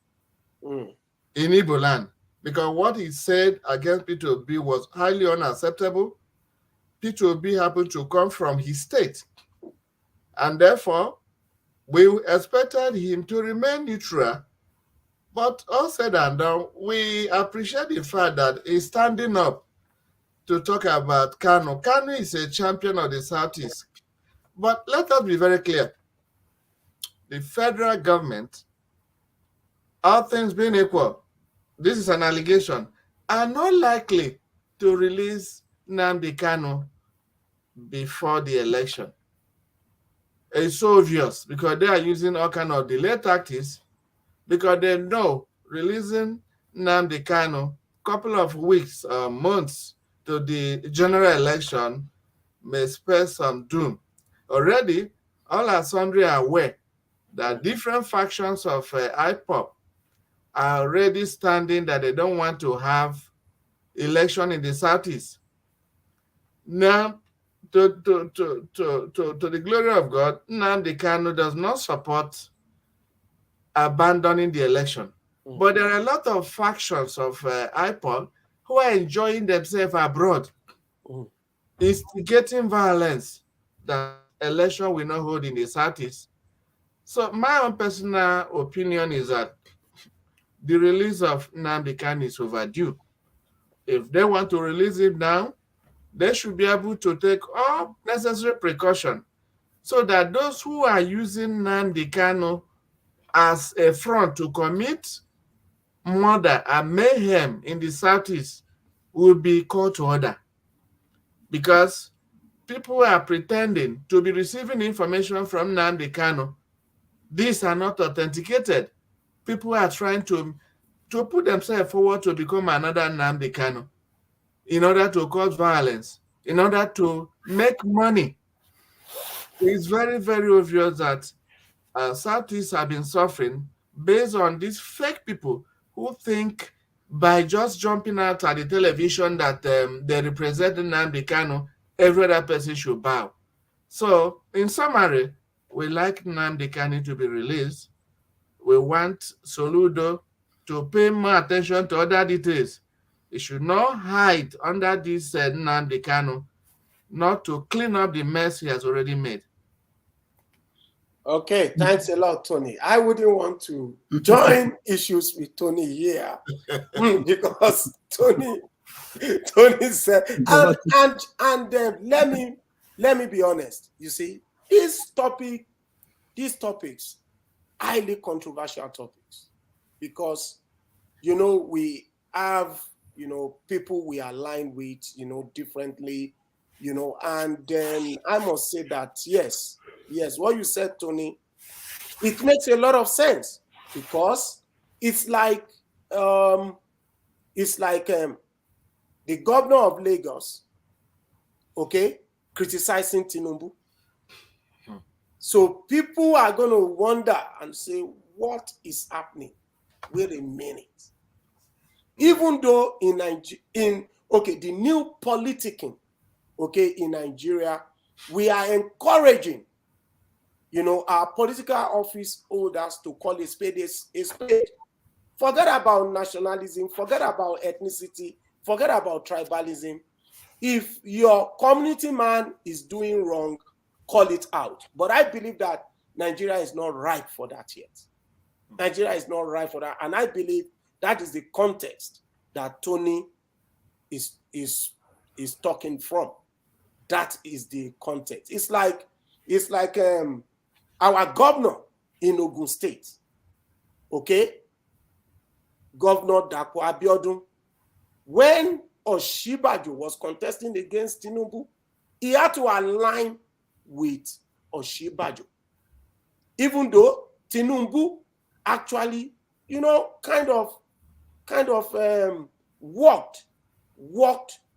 in Igbo land because what he said against P2B was highly unacceptable. P2B happened to come from his state, and therefore we expected him to remain neutral. But all said and done, we appreciate the fact that he's standing up to talk about Kanu. Kanu is a champion of the Southeast. But let us be very clear. The federal government, all things being equal, this is an allegation, are not likely to release Nnamdi Kanu before the election. It's so obvious because they are using all kind of delay tactics because they know releasing Nnamdi Kanu couple of weeks or months to the general election may spare some doom. Already, all are sundry are aware that different factions of IPOP are already standing that they don't want to have election in the Southeast. Now, to the glory of God, Nnamdi Kanu does not support abandoning the election. But there are a lot of factions of IPOP who are enjoying themselves abroad, instigating violence that election will not hold in the Southeast. So my own personal opinion is that the release of Nnamdi Kanu is overdue. If they want to release him now, they should be able to take all necessary precaution so that those who are using Nnamdi Kanu as a front to commit murder and mayhem in the Southeast will be called to order. Because people are pretending to be receiving information from Nnamdi Kanu. These are not authenticated. People are trying to put themselves forward to become another Nnamdi Kanu in order to cause violence, in order to make money. It's very, very obvious that Southeast have been suffering based on these fake people who think by just jumping out at the television that they represent Nnamdi Kanu, every other person should bow. So, in summary, we like Nnamdi Kanu to be released. We want Soludo to pay more attention to other details. He should not hide under this Nnamdi Kanu, not to clean up the mess he has already made. Okay, thanks a lot, Tony. I wouldn't want to join issues with Tony here because Tony said, and let me be honest. You see, these topics, highly controversial topics, because we have people we align with differently, and then I must say that yes, what you said, Tony, it makes a lot of sense because it's like the governor of Lagos, okay, criticizing Tinubu. So people are going to wonder and say, what is happening? Wait a minute. Even though the new politicking, okay, in Nigeria, we are encouraging, our political office holders to call a spade a spade. Forget about nationalism, forget about ethnicity, forget about tribalism. If your community man is doing wrong, call it out. But I believe that Nigeria is not ripe for that yet. Nigeria is not ripe for that. And I believe that is the context that Tony is talking from. That is the context. It's like our governor in Ogun State, okay, Governor Dapo Abiodun, when Oshibajo was contesting against Tinubu, he had to align with Oshibajo, even though Tinubu actually, kind of worked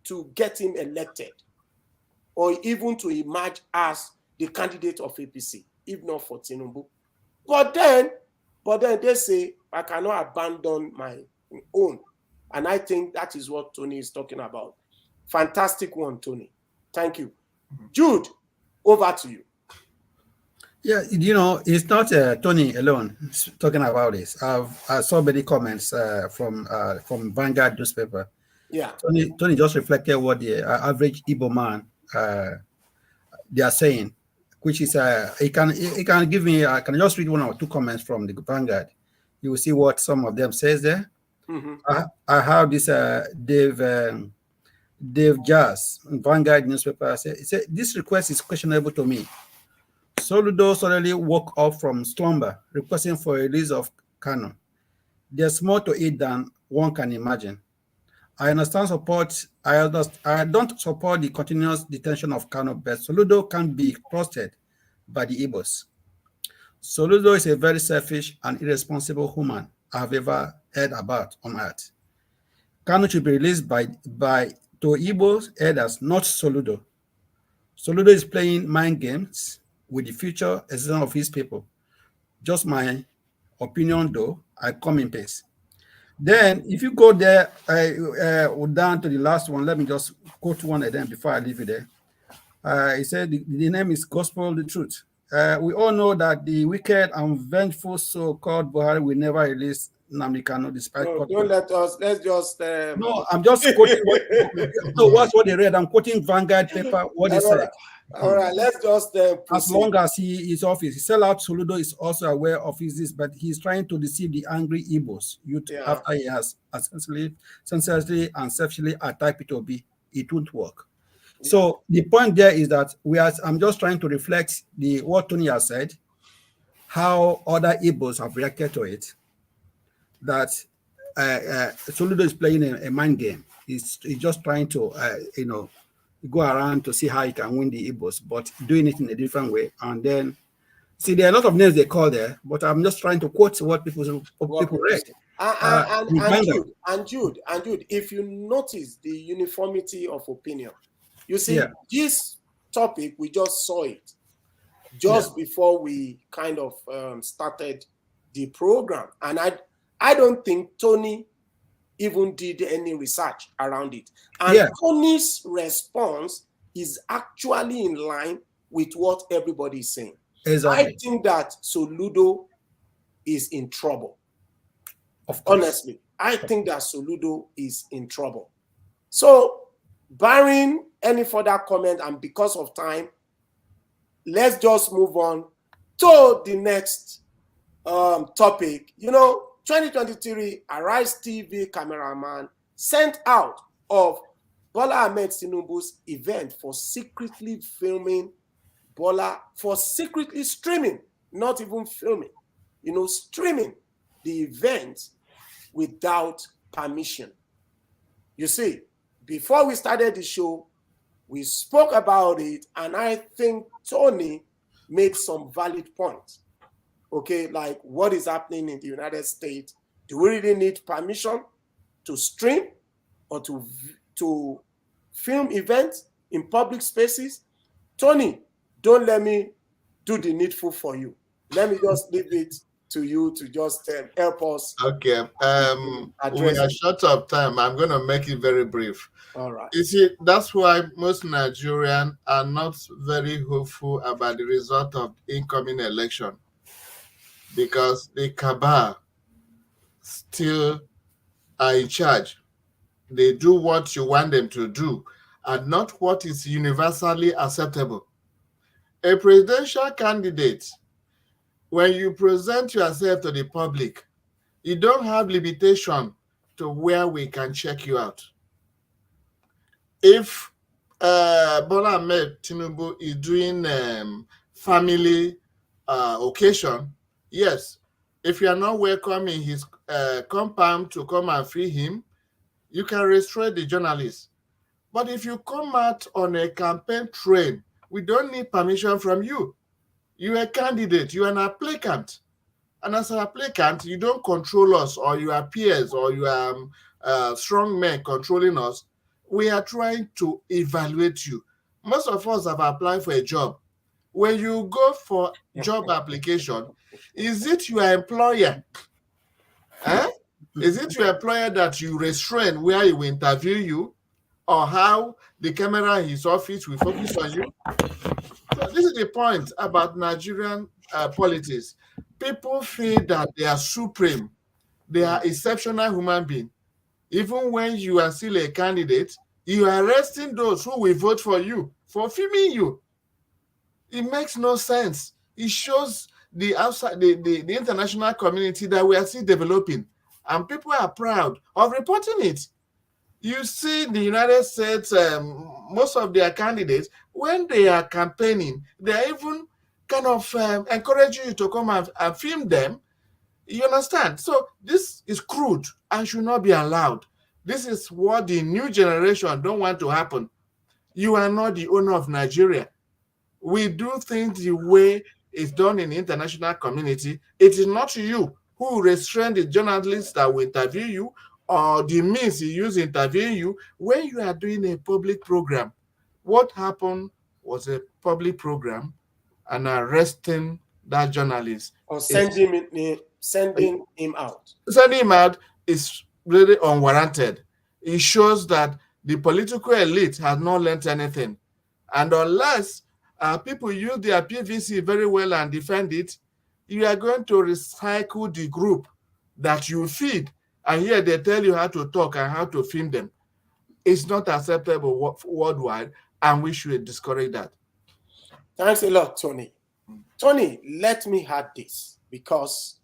to get him elected, or even to emerge as the candidate of APC, if not for Tinubu. But then they say, I cannot abandon my own. And I think that is what Tony is talking about. Fantastic one, Tony. Thank you. Jude, over to you. Yeah, it's not Tony alone talking about this. I saw many comments from Vanguard newspaper. Yeah. Tony just reflected what the average Igbo man they are saying, which is he can give me. I can just read one or two comments from the Vanguard. You will see what some of them says there. Mm-hmm. I have this Dave Jazz, Vanguard newspaper. Say this request is questionable to me. Soludo suddenly woke up from slumber, requesting for a release of Kanu. There's more to it than one can imagine. I understand support. I don't support the continuous detention of Kanu, but Soludo can't be trusted by the Igbos. Soludo is a very selfish and irresponsible human I've ever heard about on earth. Kanu should be released by to Igbo's elders, not Soludo. Soludo is playing mind games with the future existence of his people. Just my opinion, though. I come in peace. Then, if you go there, down to the last one, let me just quote one of them before I leave you there. He said the name is Gospel the Truth. We all know that the wicked and vengeful so-called Buhari will never release Nnamdi Kanu despite No, court. don't let us. Let's just. No, I'm just quoting what they read. I'm quoting Vanguard paper, what they said. All right, let's just as long as he is office, he sell out Soludo is also aware of this, but he's trying to deceive the angry Igbos youth after he has senselessly and selfishly attacked P2B. It won't work. Yeah. So the point there is that I'm just trying to reflect what Tony has said, how other Igbos have reacted to it, that Soludo is playing a mind game. He's just trying to, go around to see how he can win the Igbos, but doing it in a different way. And then, see, there are a lot of names they call there, but I'm just trying to quote what people read. And Jude, if you notice the uniformity of opinion, you see, this topic, we just saw it just before we kind of started the program. And I don't think Tony even did any research around it. And Tony's response is actually in line with what everybody is saying. Exactly. I think that Soludo is in trouble. Honestly, I think that Soludo is in trouble. So, barring any further comment, and because of time, let's just move on to the next topic. 2023, Arise TV cameraman sent out of Bola Ahmed Tinubu's event for secretly filming for secretly streaming, not even filming, streaming the event without permission. You see, before we started the show, we spoke about it, and I think Tony made some valid points. Okay, like what is happening in the United States? Do we really need permission to stream or to film events in public spaces? Tony, don't let me do the needful for you. Let me just leave it to you to just help us. Okay. We are short of time. I'm going to make it very brief. All right. You see, that's why most Nigerians are not very hopeful about the result of incoming election, because the cabal still are in charge. They do what you want them to do and not what is universally acceptable. A presidential candidate, when you present yourself to the public, you don't have limitation to where we can check you out. If Bola Ahmed Tinubu is doing family occasion, yes, if you are not welcome in his compound to come and free him, you can restrain the journalists. But if you come out on a campaign train, we don't need permission from you. You're a candidate, you're an applicant. And as an applicant, you don't control us, or your peers, or your strong men controlling us. We are trying to evaluate you. Most of us have applied for a job. When you go for job application, is it your employer? Is it your employer that you restrain where he will interview you? or how the camera in his office will focus on you. So this is the point about Nigerian politics. People feel that they are supreme. They are exceptional human beings. Even when you are still a candidate, you are arresting those who will vote for you for filming you. It makes no sense. It shows the outside the international community that we are still developing, and people are proud of reporting it. You see, the United States, most of their candidates, when they are campaigning, they are even kind of encouraging you to come and film them. You understand? So this is crude and should not be allowed. This is what the new generation don't want to happen. You are not the owner of Nigeria. We do things the way it's done in the international community. It is not you who restrain the journalists that will interview you or the means you use interviewing you when you are doing a public program. What happened was a public program, and arresting that journalist Or is sending him out. sending him out is really unwarranted. It shows that the political elite has not learned anything. And unless people use their PVC very well and defend it, you are going to recycle the group that you feed. And here they tell you how to talk and how to film them. It's not acceptable worldwide, and we should discourage that. Thanks a lot, Tony. Tony, let me add this because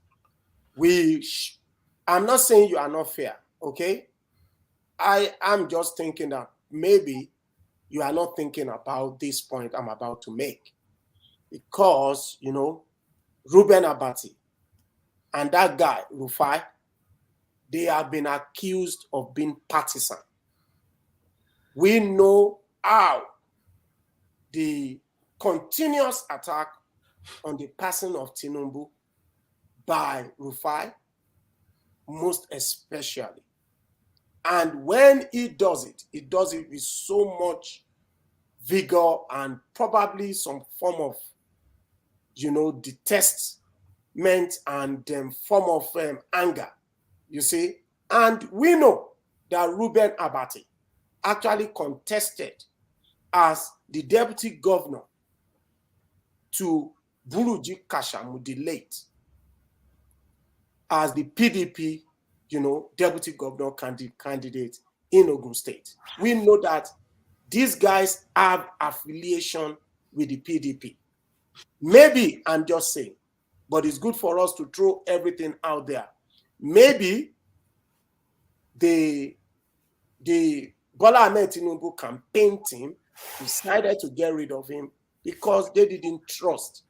I'm not saying you are not fair, okay? I am just thinking that maybe you are not thinking about this point I'm about to make. Because, Ruben Abati and that guy, Rufai, they have been accused of being partisan. We know how the continuous attack on the person of Tinubu by Rufai, most especially. And when he does it with so much vigor and probably some form of, detestment and form of anger, you see. And we know that Ruben Abati actually contested as the deputy governor to Buruji Kashamu, the late, as the PDP, deputy governor candidate in Ogun State. We know that these guys have affiliation with the PDP. Maybe, I'm just saying, but it's good for us to throw everything out there. Maybe the Bola Ahmed Tinubu campaign team decided to get rid of him because they didn't trust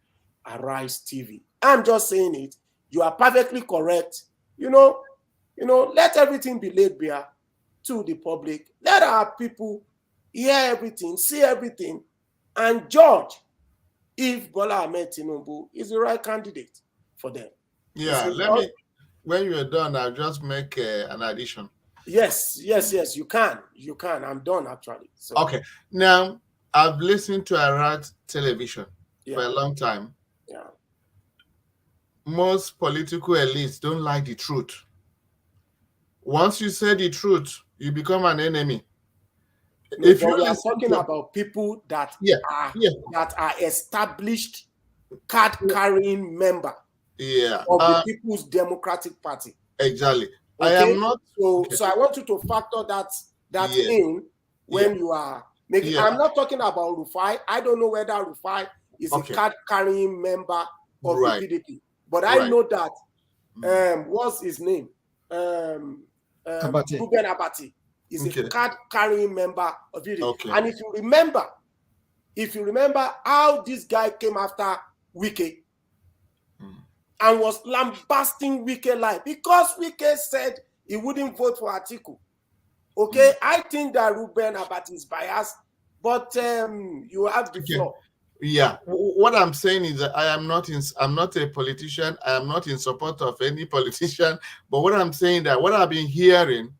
Arise TV. I'm just saying it. You are perfectly correct. Let everything be laid bare to the public. Let our people hear everything, see everything, and judge if Bola Ahmed Tinubu is the right candidate for them. Yeah, when you're done, I'll just make an addition. Yes, you can. I'm done, actually. So. Okay. Now, I've listened to Arad television for a long time. Yeah. Most political elites don't like the truth. Once you say the truth, you become an enemy. No, if you are talking about people that are established card-carrying member of the People's Democratic Party. Exactly. Okay? I am not. So I want you to factor that in when you are making. Yeah. I'm not talking about Rufai. I don't know whether Rufai is a card-carrying member of the PDP, but I know that. What's his name? Ruben Abati is a card-carrying member of PDP. Okay. And if you remember how this guy came after Wike and was lambasting Wike live because Wike said he wouldn't vote for Atiku. Okay, I think that Ruben Abati is biased, but you have the floor. Yeah, what I'm saying is that I'm not a politician. I am not in support of any politician. But what I'm saying that what I've been hearing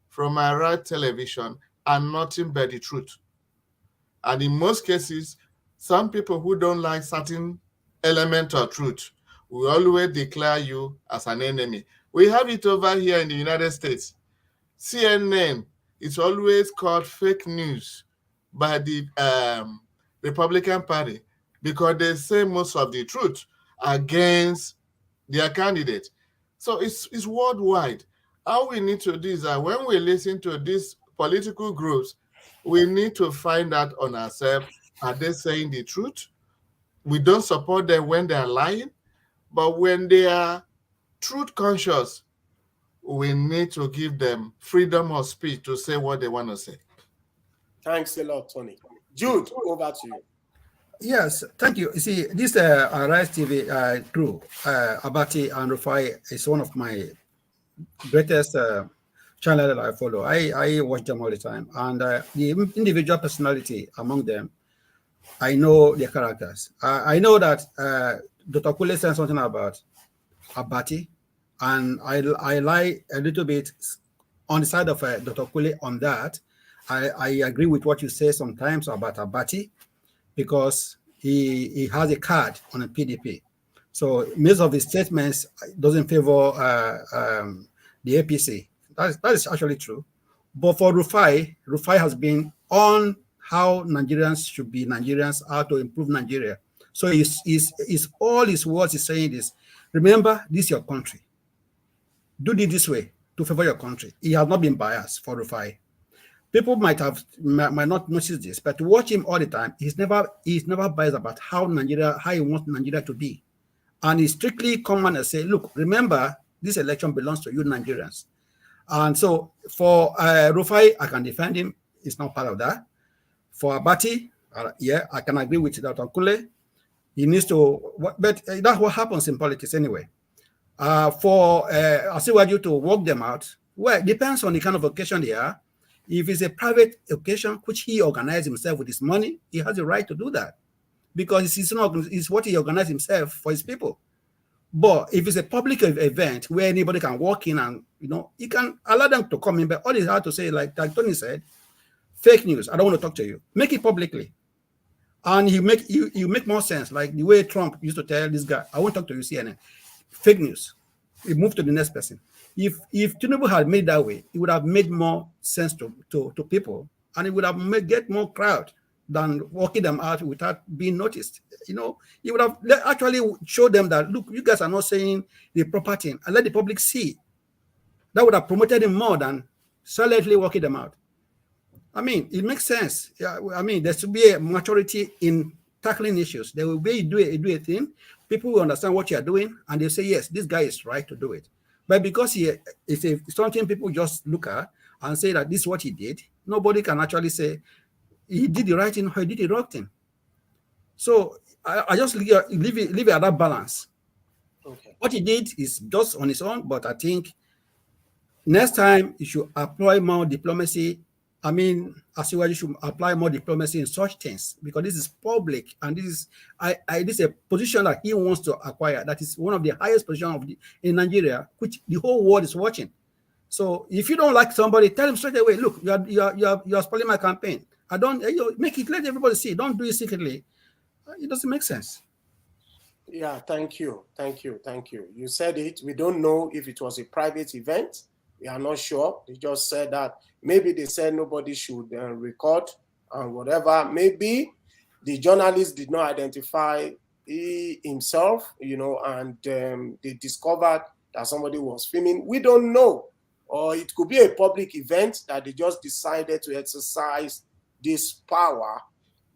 from my right television are nothing but the truth. And in most cases, some people who don't like certain element of truth will always declare you as an enemy. We have it over here in the United States. CNN it's always called fake news by the Republican Party because they say most of the truth against their candidate. So it's worldwide. All we need to do is that when we listen to these political groups, we need to find out on ourselves, are they saying the truth? We don't support them when they're lying, but when they are truth conscious, we need to give them freedom of speech to say what they want to say. Thanks a lot, Tony. Jude, over to you. Yes, thank you. You see, this Arise TV crew, Abati and Rufai, is one of my greatest channel that I follow. I watch them all the time. And the individual personality among them, I know their characters. I know that Dr. Kule said something about Abati, and I lie a little bit on the side of Dr. Kule on that. I agree with what you say sometimes about Abati, because he has a card on a PDP. So most of his statements doesn't favor the APC. That is actually true. But for Rufai has been on how Nigerians should be Nigerians, how to improve Nigeria. So is all his words is saying is, remember, this is your country. Do it this way to favor your country. He has not been biased for Rufai. People might not notice this, but to watch him all the time, he's never biased about how he wants Nigeria to be. And he strictly come on and say, look, remember, this election belongs to you Nigerians. And so for Rufai, I can defend him. He's not part of that. For Abati, yeah, I can agree with Dr. Kule. He needs to, but that's what happens in politics anyway. For Asiwaju to work them out, well, it depends on the kind of occasion they are. If it's a private occasion, which he organized himself with his money, he has the right to do that, because it's what he organized himself for his people. But if it's a public event where anybody can walk in and, he can allow them to come in, but all he has to say, like Tony said, fake news, I don't want to talk to you. Make it publicly. And you make more sense, like the way Trump used to tell this guy, I won't talk to you, CNN. Fake news. We move to the next person. If Tinubu had made that way, it would have made more sense to people, and it would have get more crowd than walking them out without being noticed. It would have actually showed them that, look, you guys are not saying the proper thing, and let the public see. That would have promoted him more than silently walking them out. I mean, it makes sense. Yeah, I mean, there should be a maturity in tackling issues. There will be do a thing. People will understand what you are doing, and they say, yes, this guy is right to do it. But because it's something people just look at and say that this is what he did, nobody can actually say he did the right thing or he did the wrong thing. So I just leave it at that balance. Okay. What he did is just on his own, but I think next time you should apply more diplomacy. I mean, you should apply more diplomacy in such things, because this is public, and this is a position that he wants to acquire. That is one of the highest positions in Nigeria, which the whole world is watching. So if you don't like somebody, tell him straight away, look, you are spoiling my campaign. I don't make it, let everybody see. Don't do it secretly. It doesn't make sense. Yeah, thank you. You said it. We don't know if it was a private event. We are not sure. They just said that maybe they said nobody should record and whatever. Maybe the journalist did not identify himself, and they discovered that somebody was filming. We don't know. Or it could be a public event that they just decided to exercise this power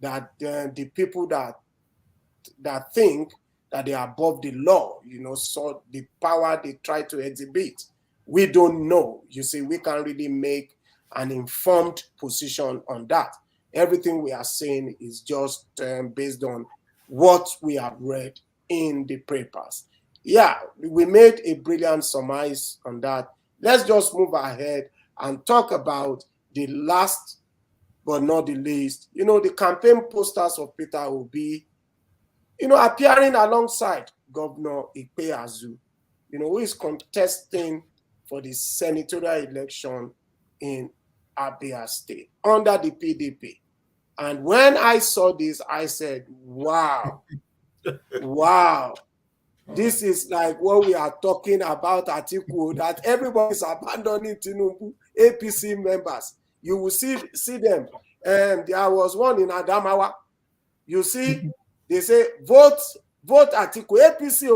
that the people that think that they are above the law, so the power they try to exhibit. We don't know. You see, we can't really make an informed position on that. Everything we are saying is just based on what we have read in the papers. Yeah, we made a brilliant surmise on that. Let's just move ahead and talk about the last but not the least. The campaign posters of Peter Obi, appearing alongside Governor Ikpeazu, who is contesting for the senatorial election in Abia State under the PDP. And when I saw this, I said, wow, this is like what we are talking about Atiku, that everybody is abandoning Tinubu, APC members. you will see them. And there was one in Adamawa. You see, they say vote Atiku, APC,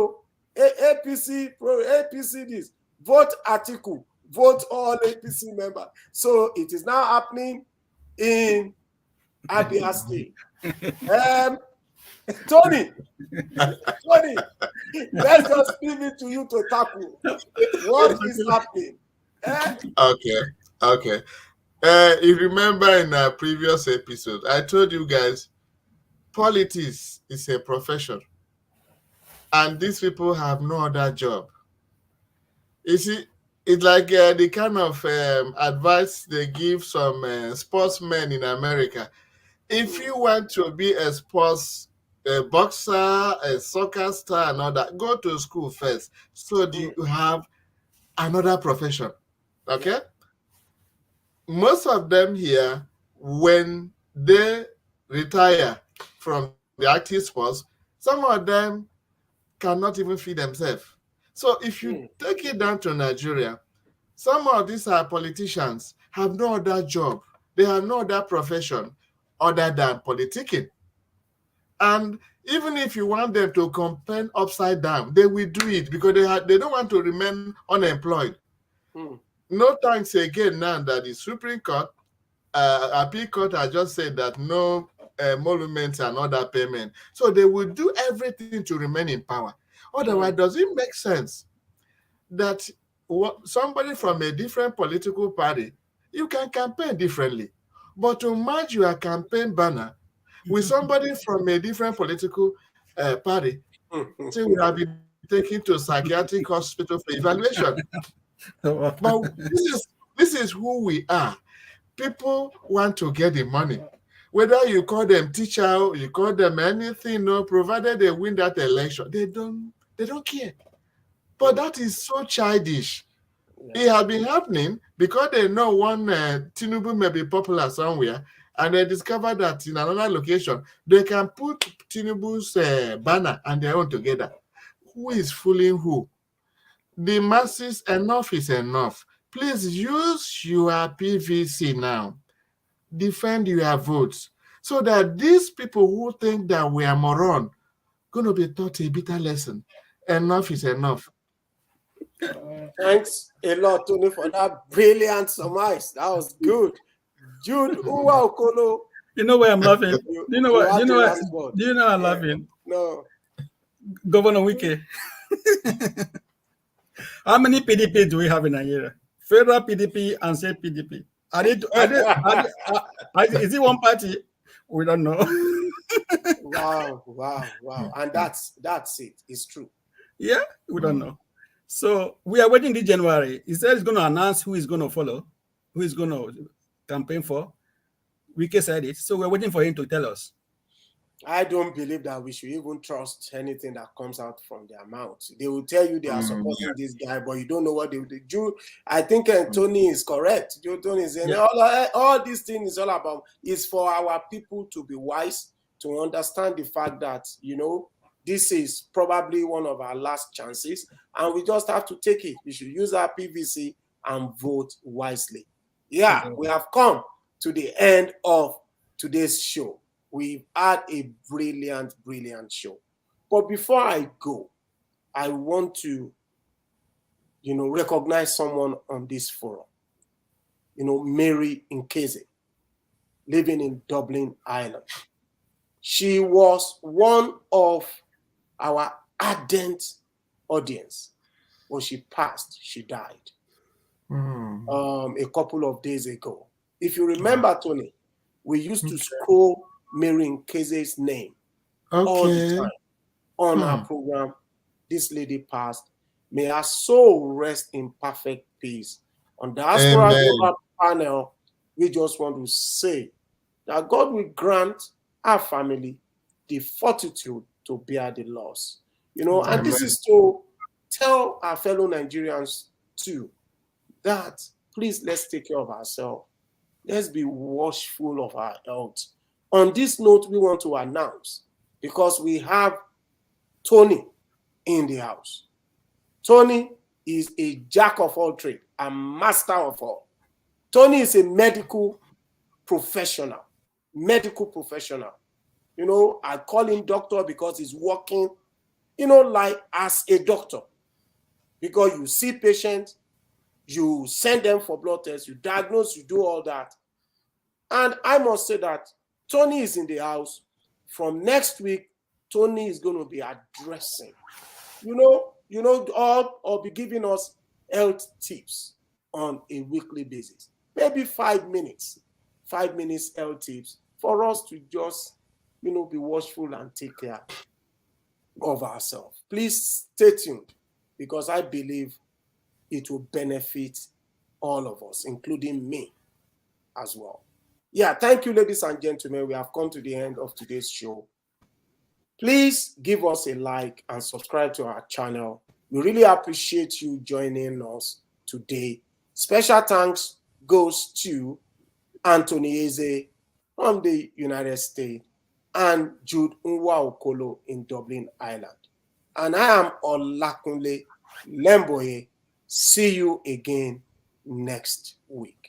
APC this, vote Atiku, vote all APC members. So it is now happening in Abia State. Tony, let's just leave it to you to tackle what is happening. Okay. You remember in our previous episode, I told you guys, politics is a profession, and these people have no other job. You see, it's like the kind of advice they give some sportsmen in America. If you want to be a boxer, a soccer star, and all that, go to school first, so you have another profession. Okay? Most of them here, when they retire from the active sports, some of them cannot even feed themselves. So if you take it down to Nigeria, some of these politicians have no other job. They have no other profession other than politicking. And even if you want them to campaign upside down, they will do it because they don't want to remain unemployed. No thanks again now that the Supreme Court, Appeal Court has just said that no emoluments and other payment. So they will do everything to remain in power. Otherwise, does it make sense that somebody from a different political party, you can campaign differently, but to match your campaign banner with somebody from a different political party, so we have been taken to psychiatric hospital for evaluation. But this is who we are. People want to get the money. Whether you call them teacher, you call them anything, no, provided they win that election, they don't care. But that is so childish. It has been happening because they know one Tinubu may be popular somewhere, and they discover that in another location, they can put Tinubu's banner and their own together. Who is fooling who? The masses, enough is enough. Please use your PVC now. Defend your votes so that these people who think that we are moron going to be taught a bitter lesson. Enough is enough. Thanks a lot, Tony, for that brilliant surmise. That was good. Jude Uwa Okolo. You know why I'm laughing? Do you know what? Do you know I'm laughing? No. Governor Wike. How many PDP do we have in Nigeria? Federal PDP and state PDP. Is it one party? We don't know. Wow. And that's it. It's true. Yeah, we don't know. So we are waiting this January. He said he's going to announce who is going to follow, who is going to campaign for. Wike said it. So we're waiting for him to tell us. I don't believe that we should even trust anything that comes out from their mouths. They will tell you they are supporting this guy, but you don't know what they will do. I think Tony is correct. Tony is saying all these things is all about is for our people to be wise, to understand the fact that, this is probably one of our last chances, and we just have to take it. We should use our PVC and vote wisely. Yeah, we have come to the end of today's show. We've had a brilliant show. But before I go, I want to, recognize someone on this forum. Mary Nkeze, living in Dublin, Ireland. She was one of our ardent audience. When she passed, she died a couple of days ago. If you remember, Tony, we used to scroll Mary Nkeze's name all the time on our program. This lady passed. May her soul rest in perfect peace. On the Diaspora Global panel, we just want to say that God will grant our family the fortitude to bear the loss. And this is to tell our fellow Nigerians too that please, let's take care of ourselves. Let's be watchful of our health. On this note, we want to announce, because we have Tony in the house. Tony is a jack of all trades, a master of all. Tony is a medical professional. Medical professional. You know, I call him doctor because he's working, you know, like as a doctor. Because you see patients, you send them for blood tests, you diagnose, you do all that. And I must say that Tony is in the house. From next week, Tony is going to be addressing, or be giving us health tips on a weekly basis. Maybe 5 minutes health tips for us to just, be watchful and take care of ourselves. Please stay tuned because I believe it will benefit all of us, including me as well. Yeah, thank you, ladies and gentlemen. We have come to the end of today's show. Please give us a like and subscribe to our channel. We really appreciate you joining us today. Special thanks goes to Anthony Eze from the United States and Jude Nwa Okolo in Dublin, Ireland. And I am Olakunle Lemboye. See you again next week.